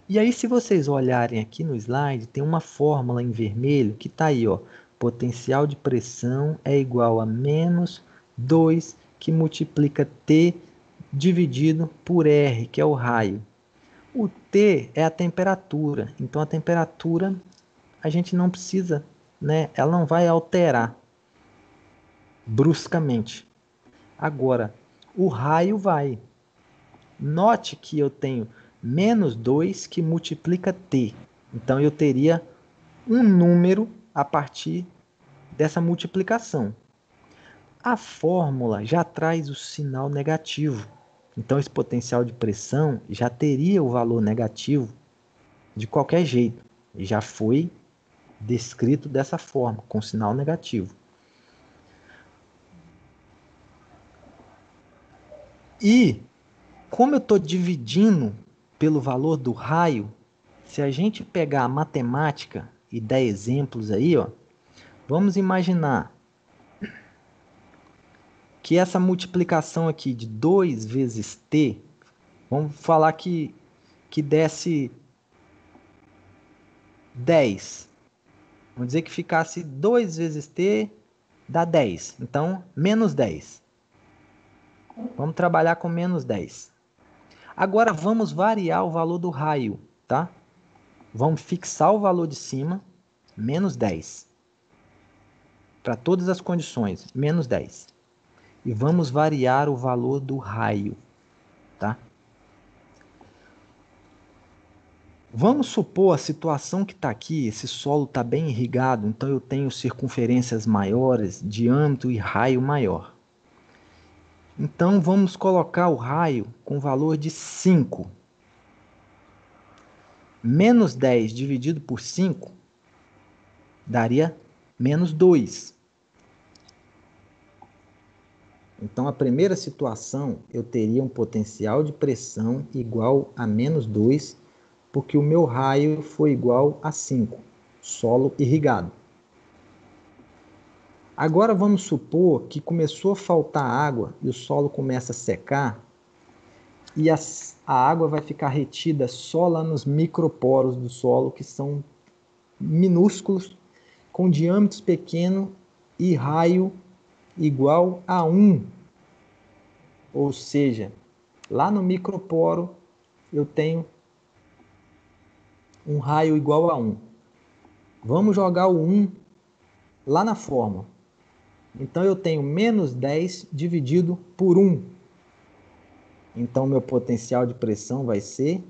Speaker 1: E aí, se vocês olharem aqui no slide, tem uma fórmula em vermelho que está aí, ó. Potencial de pressão é igual a menos 2 que multiplica T dividido por R, que é o raio. O T é a temperatura, então a temperatura a gente não precisa, né? Ela não vai alterar bruscamente. Agora, o raio vai. Note que eu tenho menos 2 que multiplica T. Então, eu teria um número a partir dessa multiplicação. A fórmula já traz o sinal negativo. Então, esse potencial de pressão já teria o valor negativo de qualquer jeito. Já foi descrito dessa forma, com sinal negativo. E, como eu estou dividindo pelo valor do raio, se a gente pegar a matemática e dar exemplos aí, ó, vamos imaginar que essa multiplicação aqui de 2 vezes T, vamos falar que desse 10. Vamos dizer que ficasse 2 vezes T dá 10. Então, menos 10. Vamos trabalhar com menos 10. Agora, vamos variar o valor do raio, tá? Vamos fixar o valor de cima, menos 10. Para todas as condições, menos 10. E vamos variar o valor do raio, tá? Vamos supor a situação que está aqui, esse solo está bem irrigado, então eu tenho circunferências maiores, diâmetro e raio maior. Então vamos colocar o raio com valor de 5. Menos 10 dividido por 5 daria menos 2. Então a primeira situação eu teria um potencial de pressão igual a menos 2, porque o meu raio foi igual a 5, solo irrigado. Agora vamos supor que começou a faltar água e o solo começa a secar e a água vai ficar retida só lá nos microporos do solo, que são minúsculos, com diâmetros pequenos e raio igual a 1. Ou seja, lá no microporo eu tenho um raio igual a 1. Vamos jogar o 1 lá na fórmula. Então eu tenho menos 10 dividido por 1. Então meu potencial de pressão vai ser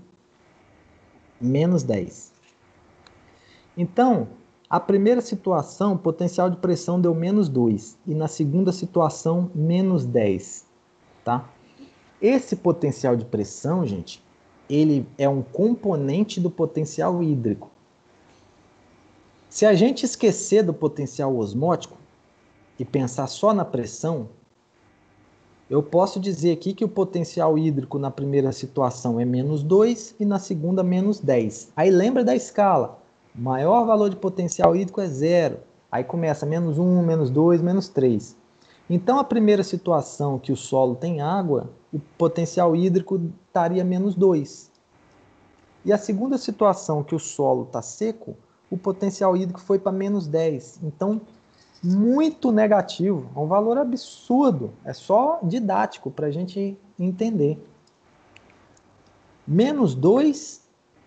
Speaker 1: menos 10. Então, a primeira situação, o potencial de pressão deu menos 2. E na segunda situação, menos 10. Tá? Esse potencial de pressão, gente, ele é um componente do potencial hídrico. Se a gente esquecer do potencial osmótico e pensar só na pressão, Eu posso dizer aqui que o potencial hídrico na primeira situação é -2 e na segunda -10. Aí lembra da escala. O maior valor de potencial hídrico é 0. Aí começa -1, -2, -3. Então a primeira situação que o solo tem água, o potencial hídrico estaria -2. E a segunda situação que o solo está seco, o potencial hídrico foi para -10. Então, muito negativo, é um valor absurdo, é só didático para a gente entender. -2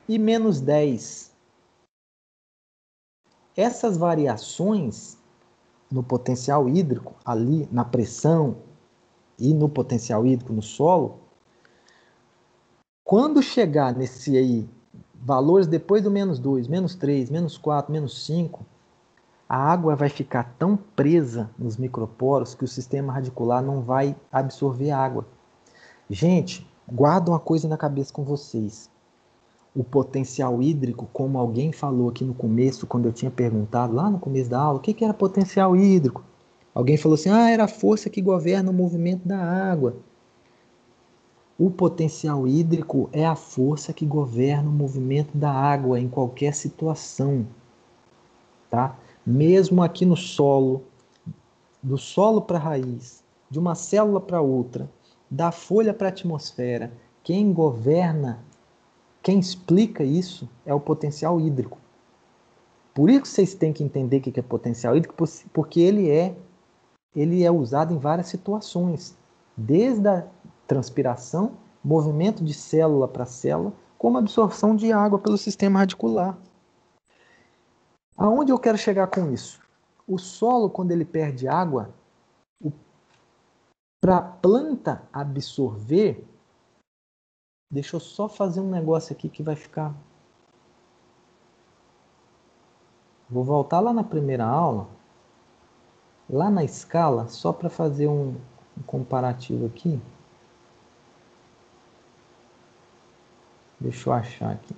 Speaker 1: e -10. Essas variações no potencial hídrico, ali na pressão e no potencial hídrico no solo, quando chegar nesse aí, valores depois do -2, -3, -4, -5, a água vai ficar tão presa nos microporos que o sistema radicular não vai absorver água. Gente, guarda uma coisa na cabeça com vocês. O potencial hídrico, como alguém falou aqui no começo, quando eu tinha perguntado lá no começo da aula, o que era potencial hídrico? Alguém falou assim, era a força que governa o movimento da água. O potencial hídrico é a força que governa o movimento da água em qualquer situação, tá? Mesmo aqui no solo, do solo para a raiz, de uma célula para outra, da folha para a atmosfera, quem governa, quem explica isso é o potencial hídrico. Por isso vocês têm que entender o que é potencial hídrico, porque ele é usado em várias situações, desde a transpiração, movimento de célula para célula, como absorção de água pelo sistema radicular. Aonde eu quero chegar com isso? O solo, quando ele perde água, para a planta absorver, deixa eu só fazer um negócio aqui que vai ficar... Vou voltar lá na primeira aula, lá na escala, só para fazer um comparativo aqui. Deixa eu achar aqui.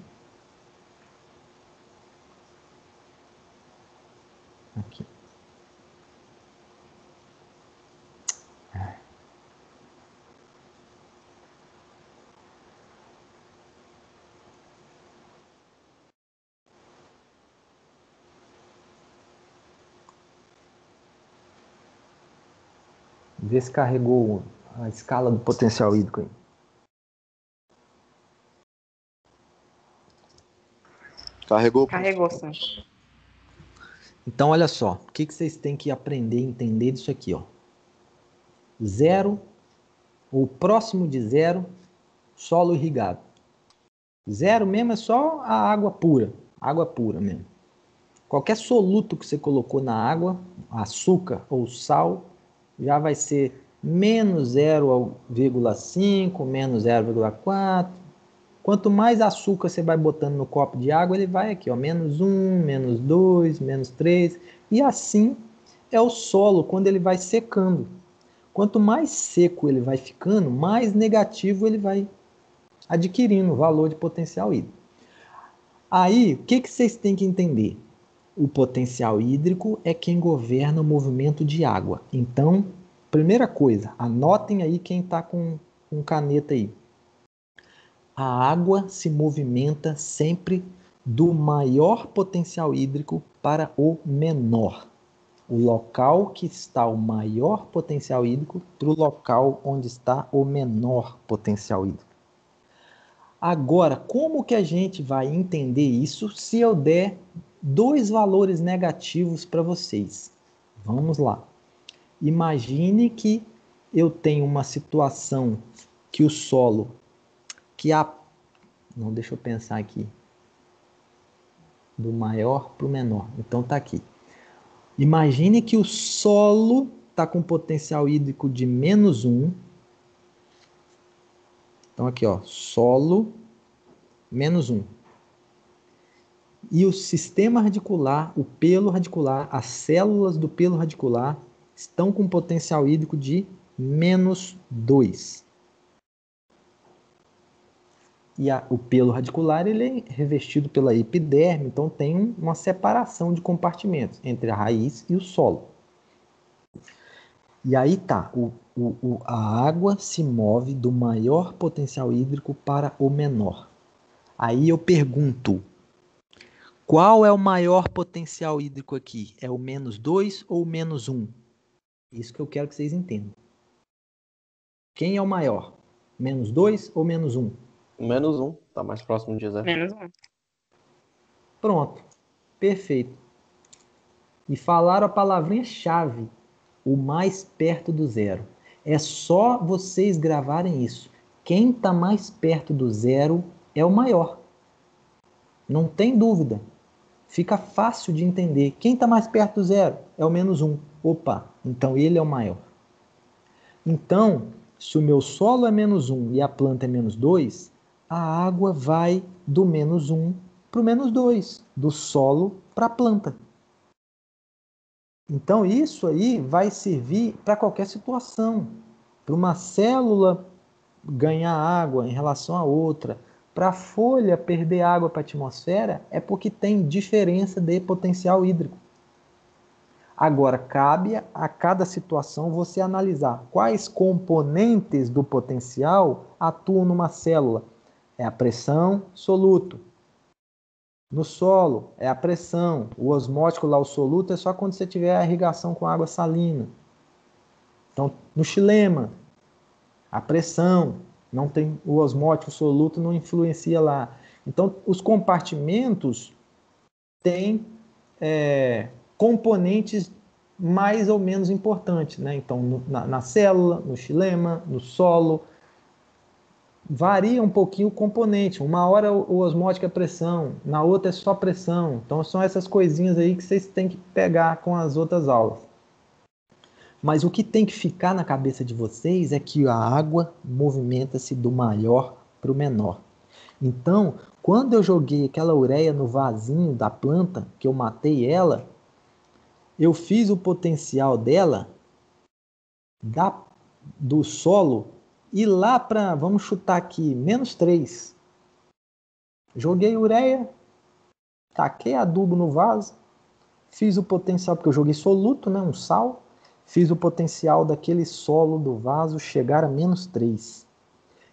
Speaker 1: Aqui. Vê se carregou a escala do potencial hídrico aí.
Speaker 6: Carregou?
Speaker 2: Carregou, sim.
Speaker 1: Então, olha só. O que vocês têm que aprender e entender disso aqui, ó. 0, ou próximo de 0, solo irrigado. 0 mesmo é só a água pura mesmo. Qualquer soluto que você colocou na água, açúcar ou sal, já vai ser menos 0,5, menos 0,4. Quanto mais açúcar você vai botando no copo de água, ele vai aqui, ó, -1, -2, -3. E assim é o solo quando ele vai secando. Quanto mais seco ele vai ficando, mais negativo ele vai adquirindo o valor de potencial hídrico. Aí, o que vocês têm que entender? O potencial hídrico é quem governa o movimento de água. Então, primeira coisa, anotem aí quem está com caneta aí. A água se movimenta sempre do maior potencial hídrico para o menor. O local que está o maior potencial hídrico para o local onde está o menor potencial hídrico. Agora, como que a gente vai entender isso se eu der 2 valores negativos para vocês? Vamos lá. Imagine que eu tenho uma situação que o solo, não, deixa eu pensar aqui. Do maior para o menor. Então tá aqui. Imagine que o solo está com potencial hídrico de -1. Então aqui, ó, solo -1. E o sistema radicular, o pelo radicular, as células do pelo radicular estão com potencial hídrico de -2. E o pelo radicular ele é revestido pela epiderme, então tem uma separação de compartimentos entre a raiz e o solo. E aí tá, A água se move do maior potencial hídrico para o menor. Aí eu pergunto, qual é o maior potencial hídrico aqui? É o -2 ou o -1? Isso que eu quero que vocês entendam. Quem é o maior? -2 ou -1?
Speaker 6: -1, tá mais próximo de zero.
Speaker 2: Menos um.
Speaker 1: Pronto, perfeito. E falaram a palavrinha-chave, o mais perto do zero. É só vocês gravarem isso. Quem está mais perto do zero é o maior. Não tem dúvida. Fica fácil de entender. Quem está mais perto do zero é o -1. Opa, então ele é o maior. Então, se o meu solo é -1 e a planta é -2, a água vai do -1 para o -2, do solo para a planta. Então, isso aí vai servir para qualquer situação. Para uma célula ganhar água em relação a outra, para a folha perder água para a atmosfera, é porque tem diferença de potencial hídrico. Agora, cabe a cada situação você analisar quais componentes do potencial atuam numa célula. É a pressão, soluto. No solo, é a pressão. O osmótico lá, o soluto, é só quando você tiver a irrigação com água salina. Então, no xilema, a pressão, não tem o osmótico, o soluto não influencia lá. Então, os compartimentos têm componentes mais ou menos importantes, né? Então, na célula, no xilema, no solo, varia um pouquinho o componente. Uma hora o osmótico é pressão, na outra é só pressão. Então, são essas coisinhas aí que vocês têm que pegar com as outras aulas. Mas o que tem que ficar na cabeça de vocês é que a água movimenta-se do maior para o menor. Então, quando eu joguei aquela ureia no vasinho da planta, que eu matei ela, eu fiz o potencial dela do solo e lá para, vamos chutar aqui, -3. Joguei ureia, taquei adubo no vaso, fiz o potencial, porque eu joguei soluto, né, um sal, fiz o potencial daquele solo do vaso chegar a -3.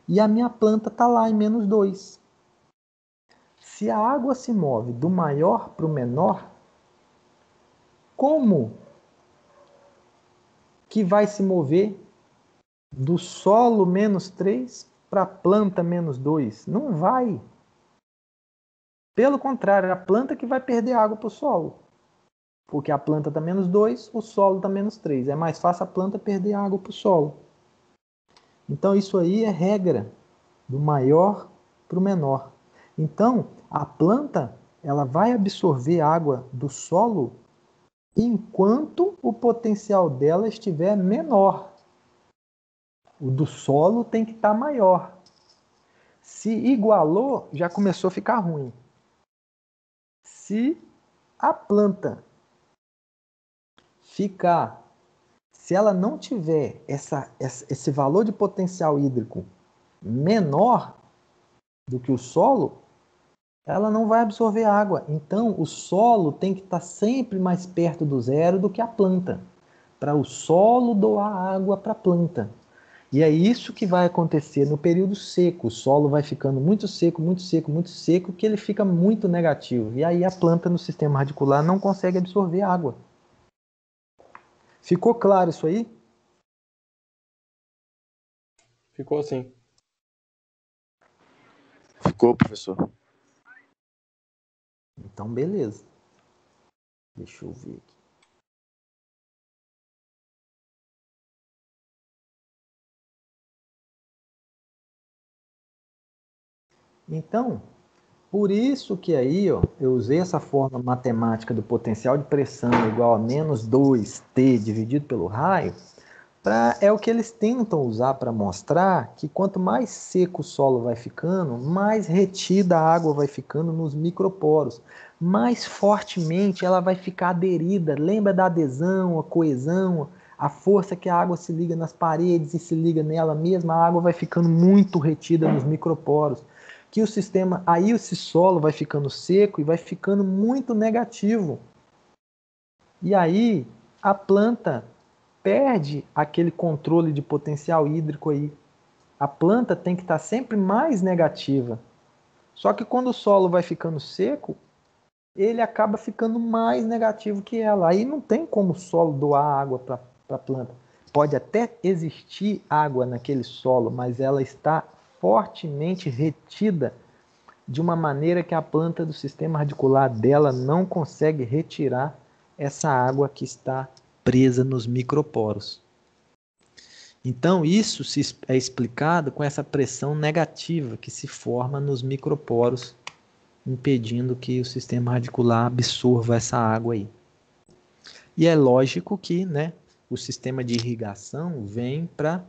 Speaker 1: E a minha planta está lá em -2. Se a água se move do maior para o menor, como que vai se mover do solo -3 para a planta -2? Não vai. Pelo contrário, é a planta que vai perder água para o solo. Porque a planta está -2, o solo está -3. É mais fácil a planta perder água para o solo. Então isso aí é regra do maior para o menor. Então a planta ela vai absorver água do solo enquanto o potencial dela estiver menor. O do solo tem que estar maior. Se igualou, já começou a ficar ruim. Se a planta se ela não tiver esse valor de potencial hídrico menor do que o solo, ela não vai absorver água. Então, o solo tem que estar sempre mais perto do zero do que a planta, para o solo doar água para a planta. E é isso que vai acontecer no período seco. O solo vai ficando muito seco, muito seco, muito seco, que ele fica muito negativo. E aí a planta no sistema radicular não consegue absorver água. Ficou claro isso aí?
Speaker 6: Ficou assim.
Speaker 7: Ficou, professor.
Speaker 1: Então, beleza. Deixa eu ver aqui. Então, por isso que aí, ó, eu usei essa forma matemática do potencial de pressão igual a -2T dividido pelo raio, é o que eles tentam usar para mostrar que quanto mais seco o solo vai ficando, mais retida a água vai ficando nos microporos, mais fortemente ela vai ficar aderida. Lembra da adesão, a coesão, a força que a água se liga nas paredes e se liga nela mesma, a água vai ficando muito retida nos microporos. Que o sistema, aí esse solo vai ficando seco e vai ficando muito negativo. E aí a planta perde aquele controle de potencial hídrico aí. A planta tem que estar sempre mais negativa. Só que quando o solo vai ficando seco, ele acaba ficando mais negativo que ela. Aí não tem como o solo doar água para a planta. Pode até existir água naquele solo, mas ela está fortemente retida de uma maneira que a planta do sistema radicular dela não consegue retirar essa água que está presa nos microporos. Então, isso é explicado com essa pressão negativa que se forma nos microporos, impedindo que o sistema radicular absorva essa água aí. E é lógico que, né, o sistema de irrigação vem para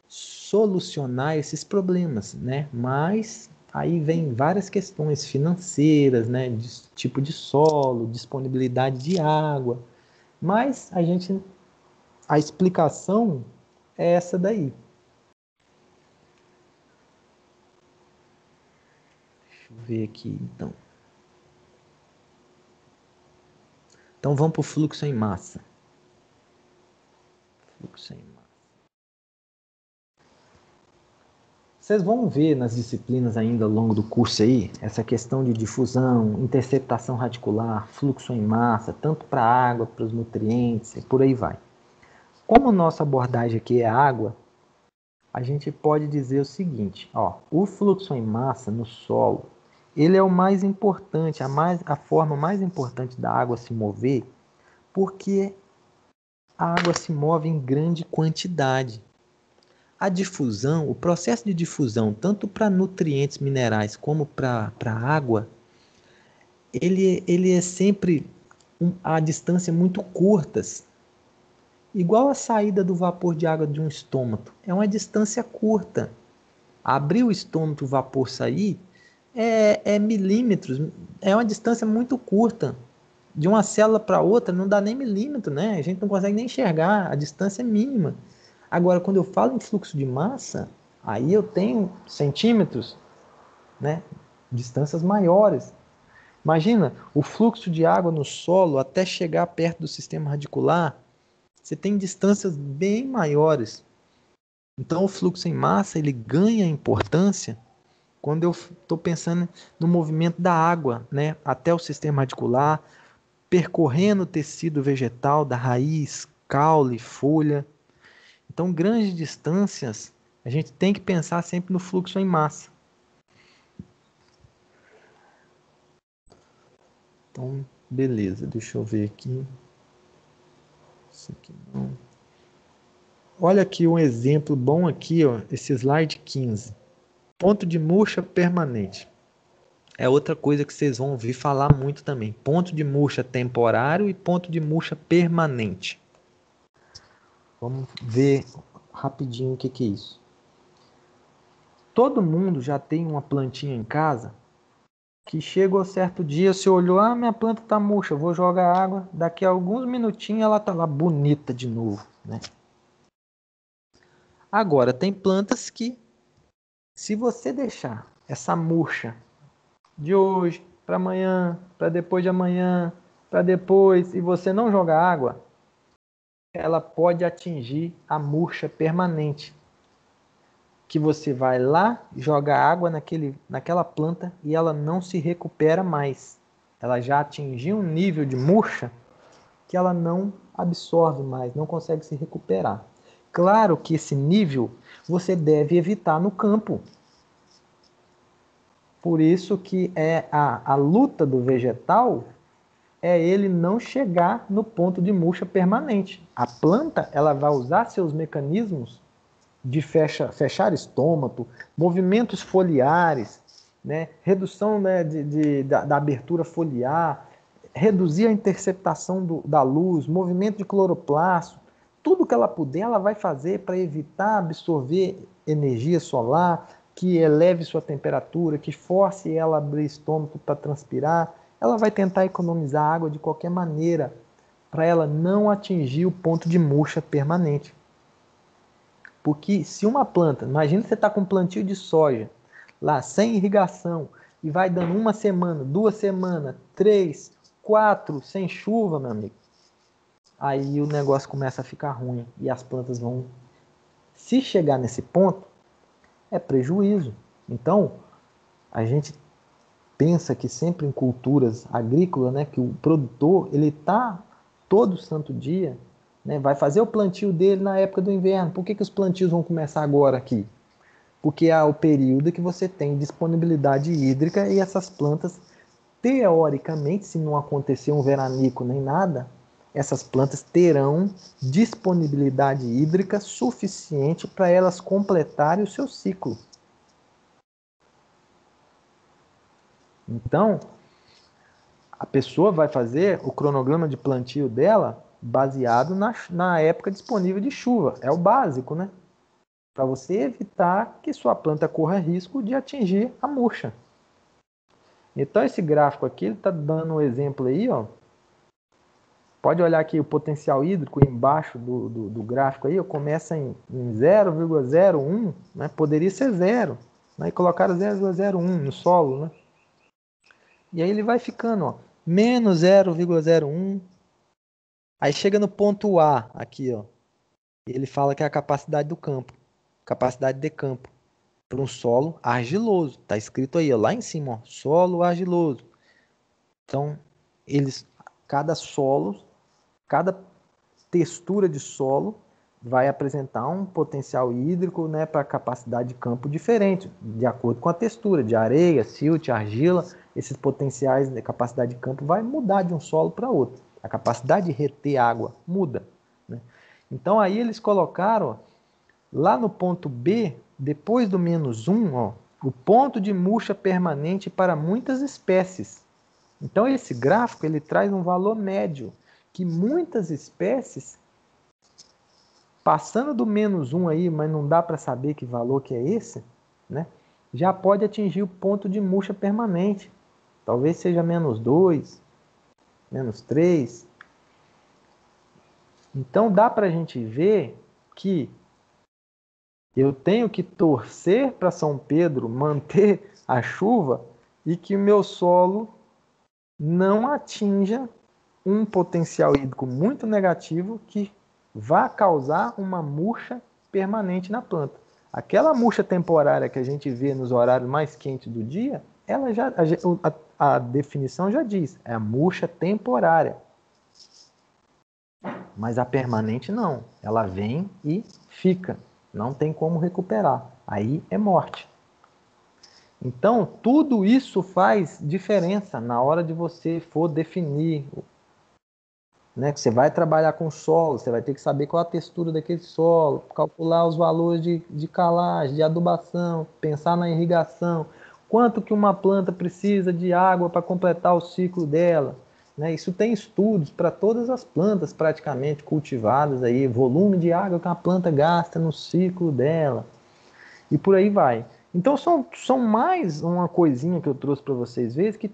Speaker 1: solucionar esses problemas, né? Mas aí vem várias questões financeiras, né, de tipo de solo, disponibilidade de água. Mas a explicação é essa daí. Deixa eu ver aqui, então. Então vamos para o fluxo em massa. Fluxo em massa. Vocês vão ver nas disciplinas ainda ao longo do curso aí, essa questão de difusão, interceptação radicular, fluxo em massa, tanto para a água, para os nutrientes, e por aí vai. Como nossa abordagem aqui é água, a gente pode dizer o seguinte, ó, o fluxo em massa no solo, ele é o mais importante, a forma mais importante da água se mover, porque a água se move em grande quantidade. A difusão, o processo de difusão, tanto para nutrientes minerais como para água, ele é sempre a distância muito curtas. Igual a saída do vapor de água de um estômago. É uma distância curta. Abrir o estômago e o vapor sair é milímetros. É uma distância muito curta. De uma célula para outra não dá nem milímetro, né? A gente não consegue nem enxergar. A distância é mínima. Agora, quando eu falo em fluxo de massa, aí eu tenho centímetros, né? Distâncias maiores. Imagina, o fluxo de água no solo até chegar perto do sistema radicular, você tem distâncias bem maiores. Então, o fluxo em massa, ele ganha importância quando eu estou pensando no movimento da água, né? Até o sistema radicular, percorrendo o tecido vegetal, da raiz, caule, folha. Então, grandes distâncias, a gente tem que pensar sempre no fluxo em massa. Então, beleza, deixa eu ver aqui. Isso aqui não. Olha aqui um exemplo bom aqui, ó, esse slide 15. Ponto de murcha permanente. É outra coisa que vocês vão ouvir falar muito também. Ponto de murcha temporário e ponto de murcha permanente. Vamos ver rapidinho o que é isso. Todo mundo já tem uma plantinha em casa que chegou certo dia, você olhou, minha planta tá murcha, eu vou jogar água, daqui a alguns minutinhos ela tá lá bonita de novo, né? Agora, tem plantas que, se você deixar essa murcha de hoje para amanhã, para depois de amanhã, para depois, e você não jogar água, ela pode atingir a murcha permanente. Que você vai lá, joga água naquela planta e ela não se recupera mais. Ela já atingiu um nível de murcha que ela não absorve mais, não consegue se recuperar. Claro que esse nível você deve evitar no campo. Por isso que a luta do vegetal é ele não chegar no ponto de murcha permanente. A planta ela vai usar seus mecanismos de fechar estômago, movimentos foliares, né? Redução, né, da abertura foliar, reduzir a interceptação da luz, movimento de cloroplasto, tudo que ela puder, ela vai fazer para evitar absorver energia solar, que eleve sua temperatura, que force ela a abrir estômago para transpirar. Ela vai tentar economizar água de qualquer maneira, para ela não atingir o ponto de murcha permanente. Porque se uma planta, imagina que você está com um plantio de soja, lá sem irrigação, e vai dando 1 semana, 2 semanas, 3, 4, sem chuva, meu amigo. aí o negócio começa a ficar ruim e as plantas vão... Se chegar nesse ponto, é prejuízo. Então, a gente pensa que sempre em culturas agrícolas, né, que o produtor, ele está todo santo dia, né, vai fazer o plantio dele na época do inverno. Por que os plantios vão começar agora aqui? Porque é o período que você tem disponibilidade hídrica e essas plantas, teoricamente, se não acontecer um veranico nem nada, essas plantas terão disponibilidade hídrica suficiente para elas completarem o seu ciclo. Então, a pessoa vai fazer o cronograma de plantio dela baseado na época disponível de chuva. É o básico, né? Para você evitar que sua planta corra risco de atingir a murcha. Então, esse gráfico aqui está dando um exemplo aí, ó. Pode olhar aqui o potencial hídrico embaixo do gráfico aí, ó, começa em 0,01, né? Poderia ser 0, né? E colocaram 0,01 no solo, né? E aí ele vai ficando, ó, menos 0,01. Aí chega no ponto A, aqui, ó. Ele fala que é a capacidade do campo, capacidade de campo, para um solo argiloso. Tá escrito aí, ó, lá em cima, ó, solo argiloso. Então, cada solo, cada textura de solo vai apresentar um potencial hídrico, né, para capacidade de campo diferente, de acordo com a textura, de areia, silt, argila. Esses potenciais de capacidade de campo vai mudar de um solo para outro. A capacidade de reter água muda, né? Então aí eles colocaram, ó, lá no ponto B, depois do -1, ó, o ponto de murcha permanente para muitas espécies. Então esse gráfico ele traz um valor médio, que muitas espécies, passando do -1 aí, mas não dá para saber que valor que é esse, né, já pode atingir o ponto de murcha permanente. Talvez seja -2, -3. Então dá para a gente ver que eu tenho que torcer para São Pedro manter a chuva e que o meu solo não atinja um potencial hídrico muito negativo que vá causar uma murcha permanente na planta. Aquela murcha temporária que a gente vê nos horários mais quentes do dia, ela já, a definição já diz, é a murcha temporária. Mas a permanente não, ela vem e fica, não tem como recuperar, aí é morte. Então, tudo isso faz diferença na hora de você for definir, né? Você vai trabalhar com solo, você vai ter que saber qual a textura daquele solo, calcular os valores de calagem, de adubação, pensar na irrigação, quanto que uma planta precisa de água para completar o ciclo dela, né? Isso tem estudos para todas as plantas praticamente cultivadas, aí, volume de água que a planta gasta no ciclo dela, e por aí vai. Então são mais uma coisinha que eu trouxe para vocês verem,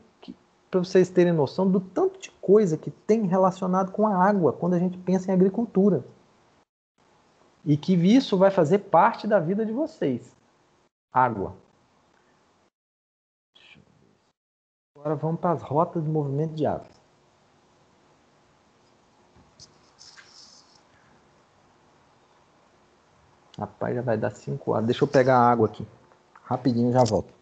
Speaker 1: para vocês terem noção do tanto de coisa que tem relacionado com a água quando a gente pensa em agricultura. E que isso vai fazer parte da vida de vocês. Água. Agora vamos para as rotas de movimento de água. Rapaz, já vai dar 5 horas. Deixa eu pegar a água aqui. Rapidinho, já volto.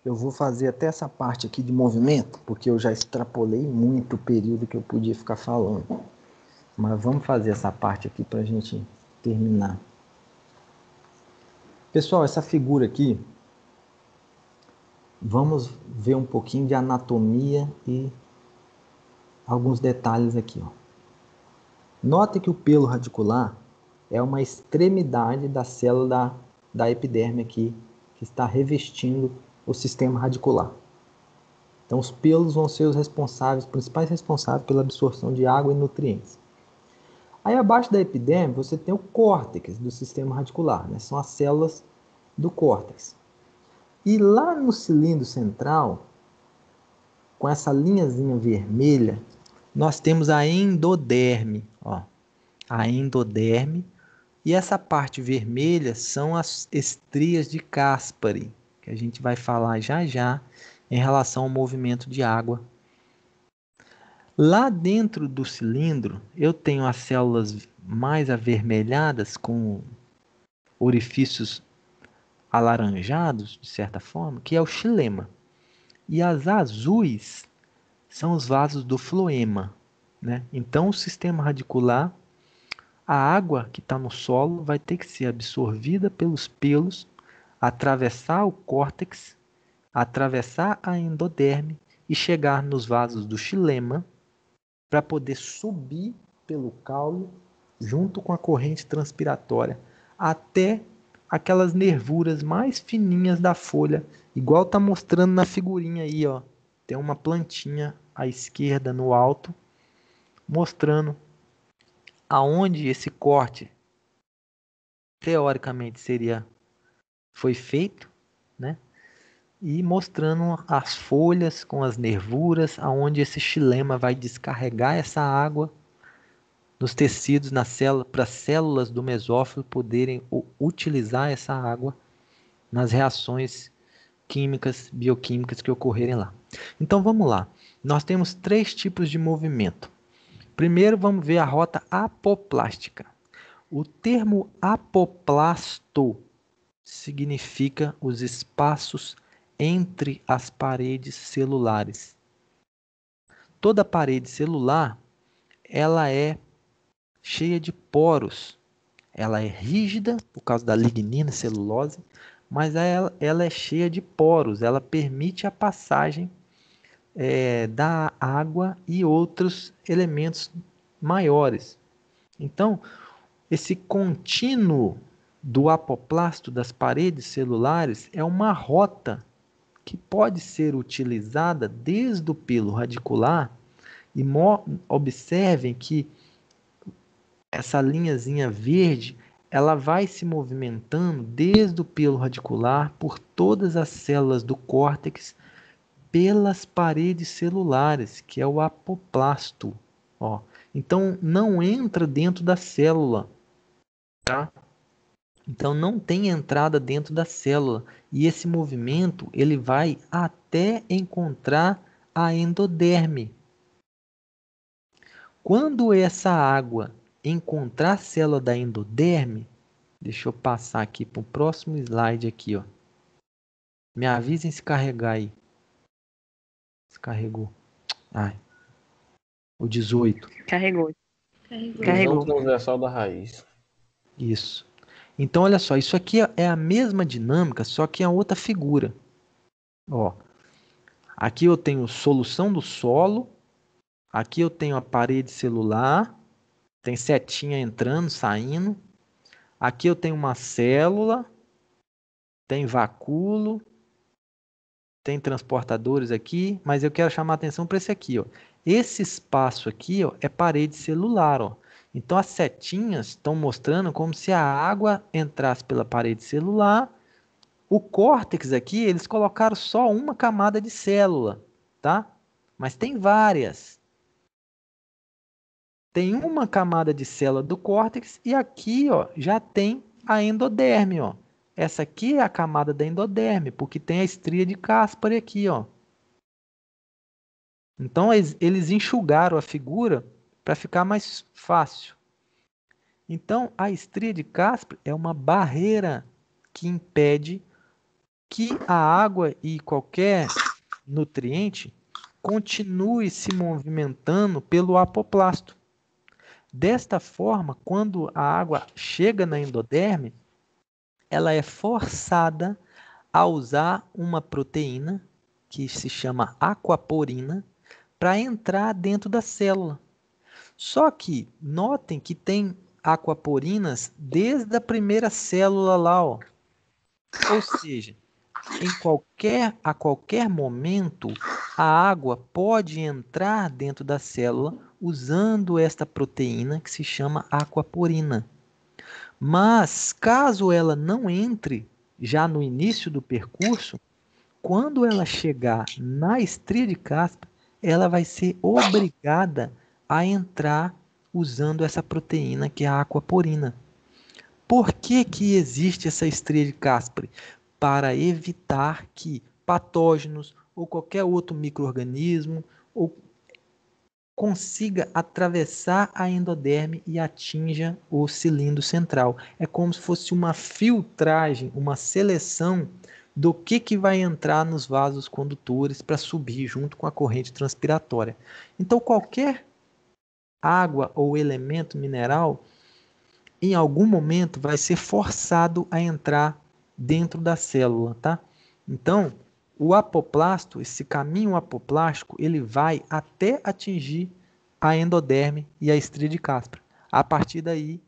Speaker 1: Eu vou fazer até essa parte aqui de movimento, porque eu já extrapolei muito o período que eu podia ficar falando. Mas vamos fazer essa parte aqui para a gente terminar. Pessoal, essa figura aqui, vamos ver um pouquinho de anatomia e alguns detalhes aqui, ó. Note que o pelo radicular é uma extremidade da célula da epiderme aqui que está revestindo o sistema radicular. Então, os pelos vão ser os principais responsáveis pela absorção de água e nutrientes. Aí, abaixo da epiderme, você tem o córtex do sistema radicular, né? São as células do córtex. E lá no cilindro central, com essa linhazinha vermelha, nós temos a endoderme, ó. A endoderme. E essa parte vermelha são as estrias de Caspary, que a gente vai falar já já em relação ao movimento de água. Lá dentro do cilindro, eu tenho as células mais avermelhadas, com orifícios alaranjados, de certa forma, que é o xilema. E as azuis são os vasos do floema, né? Então, o sistema radicular, a água que está no solo vai ter que ser absorvida pelos pelos, atravessar o córtex, atravessar a endoderme e chegar nos vasos do xilema para poder subir pelo caule junto com a corrente transpiratória até aquelas nervuras mais fininhas da folha, igual está mostrando na figurinha aí, ó. Tem uma plantinha à esquerda no alto, mostrando aonde esse corte teoricamente foi feito, né? E mostrando as folhas com as nervuras, aonde esse xilema vai descarregar essa água nos tecidos, na célula, para as células do mesófilo poderem utilizar essa água nas reações químicas, bioquímicas que ocorrerem lá. Então vamos lá. Nós temos 3 tipos de movimento. Primeiro vamos ver a rota apoplástica. O termo apoplasto significa os espaços entre as paredes celulares. Toda parede celular, ela é cheia de poros. Ela é rígida por causa da lignina, celulose, mas ela é cheia de poros. Ela permite a passagem da água e outros elementos maiores. Então, esse contínuo do apoplasto das paredes celulares é uma rota que pode ser utilizada desde o pelo radicular, e observem que essa linhazinha verde, ela vai se movimentando desde o pelo radicular por todas as células do córtex, pelas paredes celulares, que é o apoplasto. Ó. Então, não entra dentro da célula, tá? Então, não tem entrada dentro da célula. E esse movimento, ele vai até encontrar a endoderme. Quando essa água encontrar a célula da endoderme, deixa eu passar aqui para o próximo slide aqui, ó. Me avisem se carregar aí. Se carregou. Ai. O 18.
Speaker 2: Carregou.
Speaker 6: Visão transversal da raiz.
Speaker 1: Isso. Então, olha só, isso aqui é a mesma dinâmica, só que é outra figura. Ó, aqui eu tenho solução do solo, aqui eu tenho a parede celular, tem setinha entrando, saindo. Aqui eu tenho uma célula, tem vacúolo, tem transportadores aqui, mas eu quero chamar a atenção para esse aqui, ó. Esse espaço aqui, ó, é parede celular, ó. Então, as setinhas estão mostrando como se a água entrasse pela parede celular. O córtex aqui, eles colocaram só uma camada de célula, tá? Mas tem várias. Tem uma camada de célula do córtex e aqui, ó, já tem a endoderme, ó. Essa aqui é a camada da endoderme, porque tem a estria de Caspary aqui, ó. Então, eles enxugaram a figura para ficar mais fácil. Então, a estria de Caspary é uma barreira que impede que a água e qualquer nutriente continue se movimentando pelo apoplasto. Desta forma, quando a água chega na endoderme, ela é forçada a usar uma proteína que se chama aquaporina para entrar dentro da célula. Só que notem que tem aquaporinas desde a primeira célula lá, ó. Ou seja, a qualquer momento, a água pode entrar dentro da célula usando esta proteína que se chama aquaporina. Mas, caso ela não entre já no início do percurso, quando ela chegar na estria de caspa, ela vai ser obrigada a entrar usando essa proteína que é a aquaporina. Por que que existe essa estria de Caspre? Para evitar que patógenos ou qualquer outro micro-organismo consiga atravessar a endoderme e atinja o cilindro central. É como se fosse uma filtragem, uma seleção do que vai entrar nos vasos condutores para subir junto com a corrente transpiratória. Então, qualquer água ou elemento mineral, em algum momento, vai ser forçado a entrar dentro da célula, tá? Então, o apoplasto, esse caminho apoplástico, ele vai até atingir a endoderme e a estria de Caspra. A partir daí,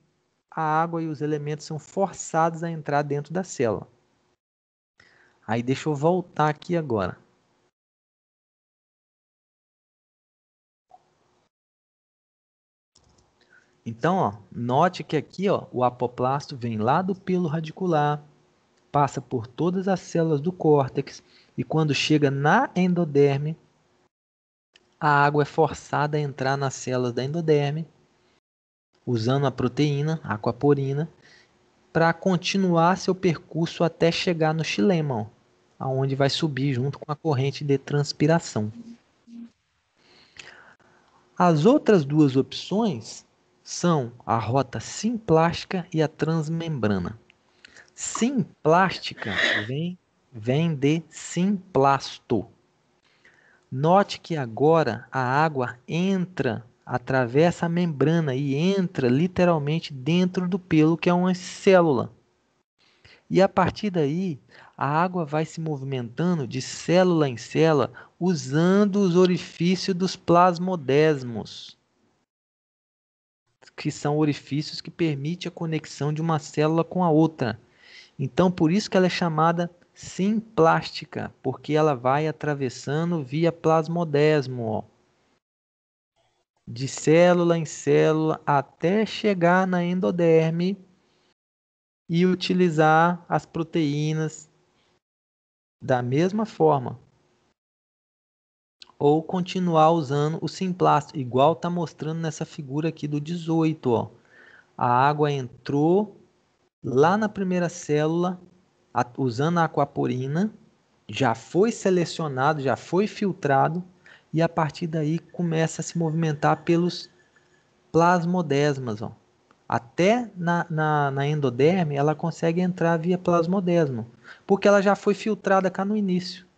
Speaker 1: a água e os elementos são forçados a entrar dentro da célula. Aí deixa eu voltar aqui agora. Então, ó, note que aqui, ó, o apoplasto vem lá do pelo radicular, passa por todas as células do córtex e quando chega na endoderme, a água é forçada a entrar nas células da endoderme, usando a proteína, a aquaporina, para continuar seu percurso até chegar no xilema, aonde vai subir junto com a corrente de transpiração. As outras duas opções são a rota simplástica e a transmembrana. Simplástica vem de simplasto. Note que agora a água entra, atravessa a membrana e entra literalmente dentro do pelo, que é uma célula. E a partir daí, a água vai se movimentando de célula em célula, usando os orifícios dos plasmodesmos, que são orifícios que permitem a conexão de uma célula com a outra. Então, por isso que ela é chamada simplástica, porque ela vai atravessando via plasmodesmo, ó, de célula em célula até chegar na endoderme e utilizar as proteínas da mesma forma. Ou continuar usando o simplasto, igual está mostrando nessa figura aqui do 18. Ó. A água entrou lá na primeira célula, usando a aquaporina, já foi selecionado, já foi filtrado, e a partir daí começa a se movimentar pelos plasmodesmas. Ó. Até na endoderme ela consegue entrar via plasmodesmo, porque ela já foi filtrada cá no início.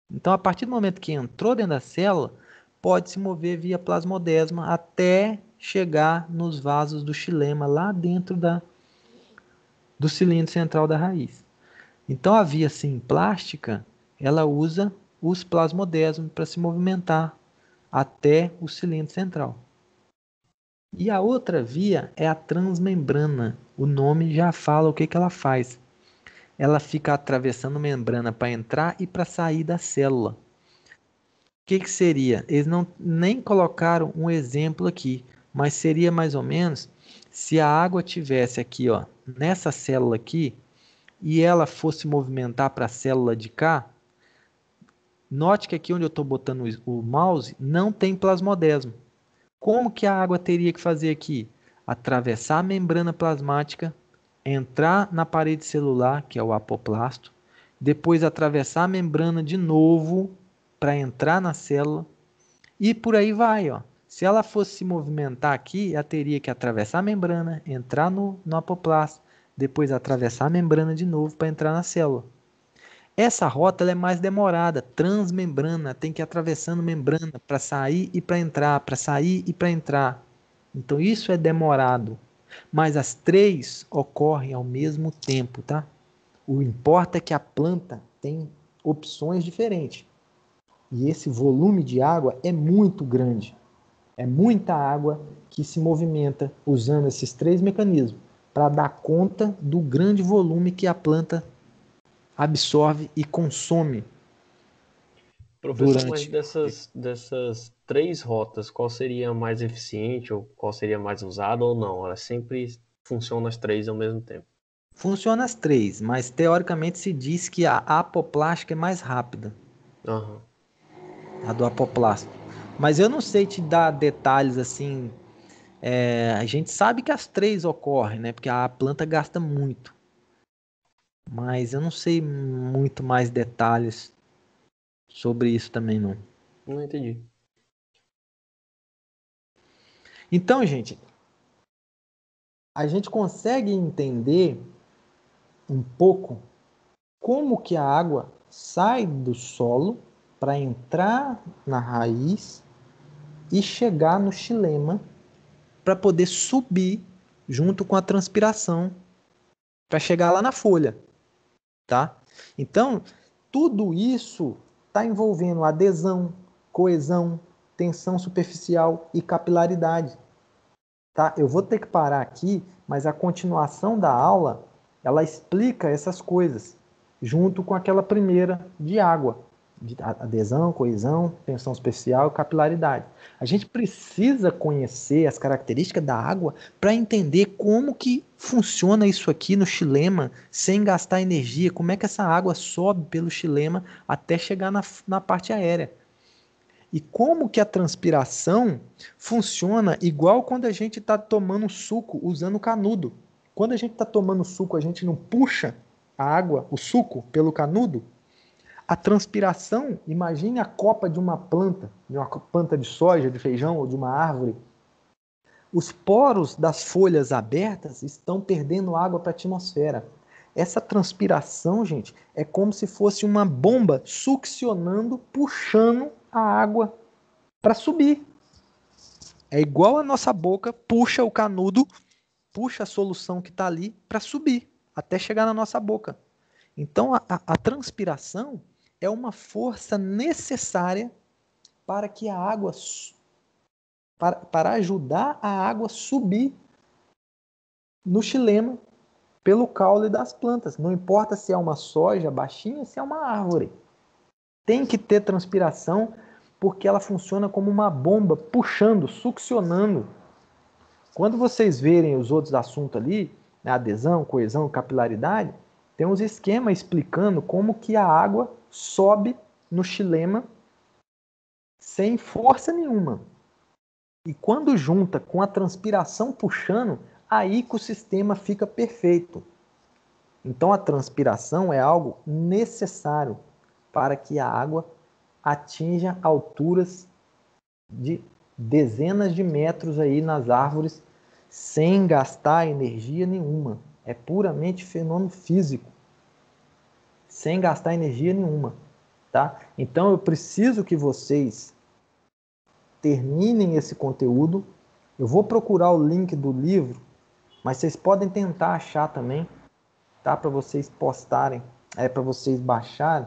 Speaker 1: Então, a partir do momento que entrou dentro da célula, pode se mover via plasmodesma até chegar nos vasos do xilema, lá dentro do cilindro central da raiz. Então, a via simplástica, ela usa os plasmodesmos para se movimentar até o cilindro central. E a outra via é a transmembrana. O nome já fala o que ela faz. Ela fica atravessando membrana para entrar e para sair da célula. O que seria? Eles nem colocaram um exemplo aqui, mas seria mais ou menos se a água tivesse aqui, ó, nessa célula aqui, e ela fosse movimentar para a célula de cá. Note que aqui onde eu estou botando o mouse não tem plasmodesmo. Como que a água teria que fazer aqui? Atravessar a membrana plasmática, entrar na parede celular, que é o apoplasto, depois atravessar a membrana de novo para entrar na célula e por aí vai. Ó. Se ela fosse se movimentar aqui, ela teria que atravessar a membrana, entrar no apoplasto, depois atravessar a membrana de novo para entrar na célula. Essa rota ela é mais demorada, transmembrana, tem que ir atravessando membrana para sair e para entrar, para sair e para entrar. Então isso é demorado. Mas as três ocorrem ao mesmo tempo, tá? O importa é que a planta tem opções diferentes. E esse volume de água é muito grande. É muita água que se movimenta usando esses três mecanismos para dar conta do grande volume que a planta absorve e consome
Speaker 6: Professor, mas
Speaker 1: durante.
Speaker 6: dessas 3 rotas, qual seria a mais eficiente ou qual seria mais usada ou não? Elas sempre funcionam as 3 ao mesmo tempo.
Speaker 1: Funciona as 3, mas teoricamente se diz que a apoplástica é mais rápida,
Speaker 6: Aham.
Speaker 1: a do apoplástico. Mas eu não sei te dar detalhes assim. A gente sabe que as 3 ocorrem, né? Porque a planta gasta muito. Mas eu não sei muito mais detalhes sobre isso também, não.
Speaker 6: Não entendi.
Speaker 1: Então, gente, a gente consegue entender um pouco como que a água sai do solo para entrar na raiz e chegar no xilema para poder subir junto com a transpiração para chegar lá na folha, tá? Então, tudo isso está envolvendo adesão, coesão, tensão superficial e capilaridade, tá? Eu vou ter que parar aqui, mas a continuação da aula, ela explica essas coisas, junto com aquela primeira de água, de adesão, coesão, tensão superficial e capilaridade. A gente precisa conhecer as características da água para entender como que funciona isso aqui no xilema sem gastar energia, como é que essa água sobe pelo xilema até chegar na parte aérea. E como que a transpiração funciona igual quando a gente está tomando suco usando canudo. Quando a gente está tomando suco, a gente não puxa a água, o suco, pelo canudo. A transpiração, imagine a copa de uma planta de soja, de feijão ou de uma árvore. Os poros das folhas abertas estão perdendo água para a atmosfera. Essa transpiração, gente, é como se fosse uma bomba succionando, puxando a água para subir. É igual a nossa boca puxa o canudo, puxa a solução que está ali para subir, até chegar na nossa boca. Então, a transpiração é uma força necessária para que a água, para ajudar a água a subir no xilema pelo caule das plantas. Não importa se é uma soja baixinha, se é uma árvore. Tem que ter transpiração porque ela funciona como uma bomba, puxando, succionando. Quando vocês verem os outros assuntos ali, né, adesão, coesão, capilaridade, tem uns esquemas explicando como que a água sobe no xilema sem força nenhuma. E quando junta com a transpiração puxando, aí que o sistema fica perfeito. Então a transpiração é algo necessário para que a água atinja alturas de dezenas de metros aí nas árvores sem gastar energia nenhuma. É puramente fenômeno físico, sem gastar energia nenhuma, tá? Então eu preciso que vocês terminem esse conteúdo. Eu vou procurar o link do livro, mas vocês podem tentar achar também, tá? Para vocês postarem, para vocês baixarem.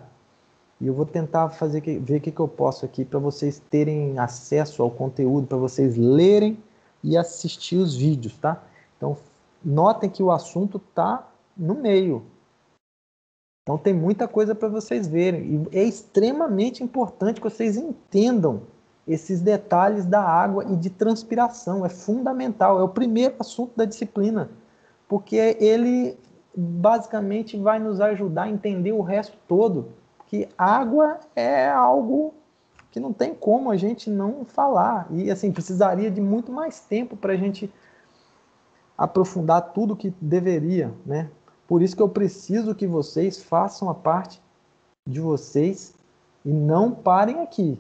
Speaker 1: E eu vou tentar ver o que eu posso aqui para vocês terem acesso ao conteúdo, para vocês lerem e assistir os vídeos, tá? Então, notem que o assunto está no meio. Então, tem muita coisa para vocês verem. E é extremamente importante que vocês entendam esses detalhes da água e de transpiração. É fundamental. É o primeiro assunto da disciplina, porque ele basicamente vai nos ajudar a entender o resto todo. Que água é algo que não tem como a gente não falar. E assim, precisaria de muito mais tempo para a gente aprofundar tudo que deveria, né? Por isso que eu preciso que vocês façam a parte de vocês e não parem aqui.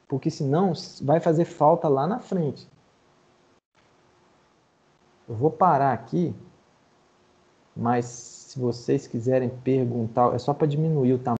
Speaker 1: Porque senão vai fazer falta lá na frente. Eu vou parar aqui, mas se vocês quiserem perguntar, é só para diminuir o tamanho.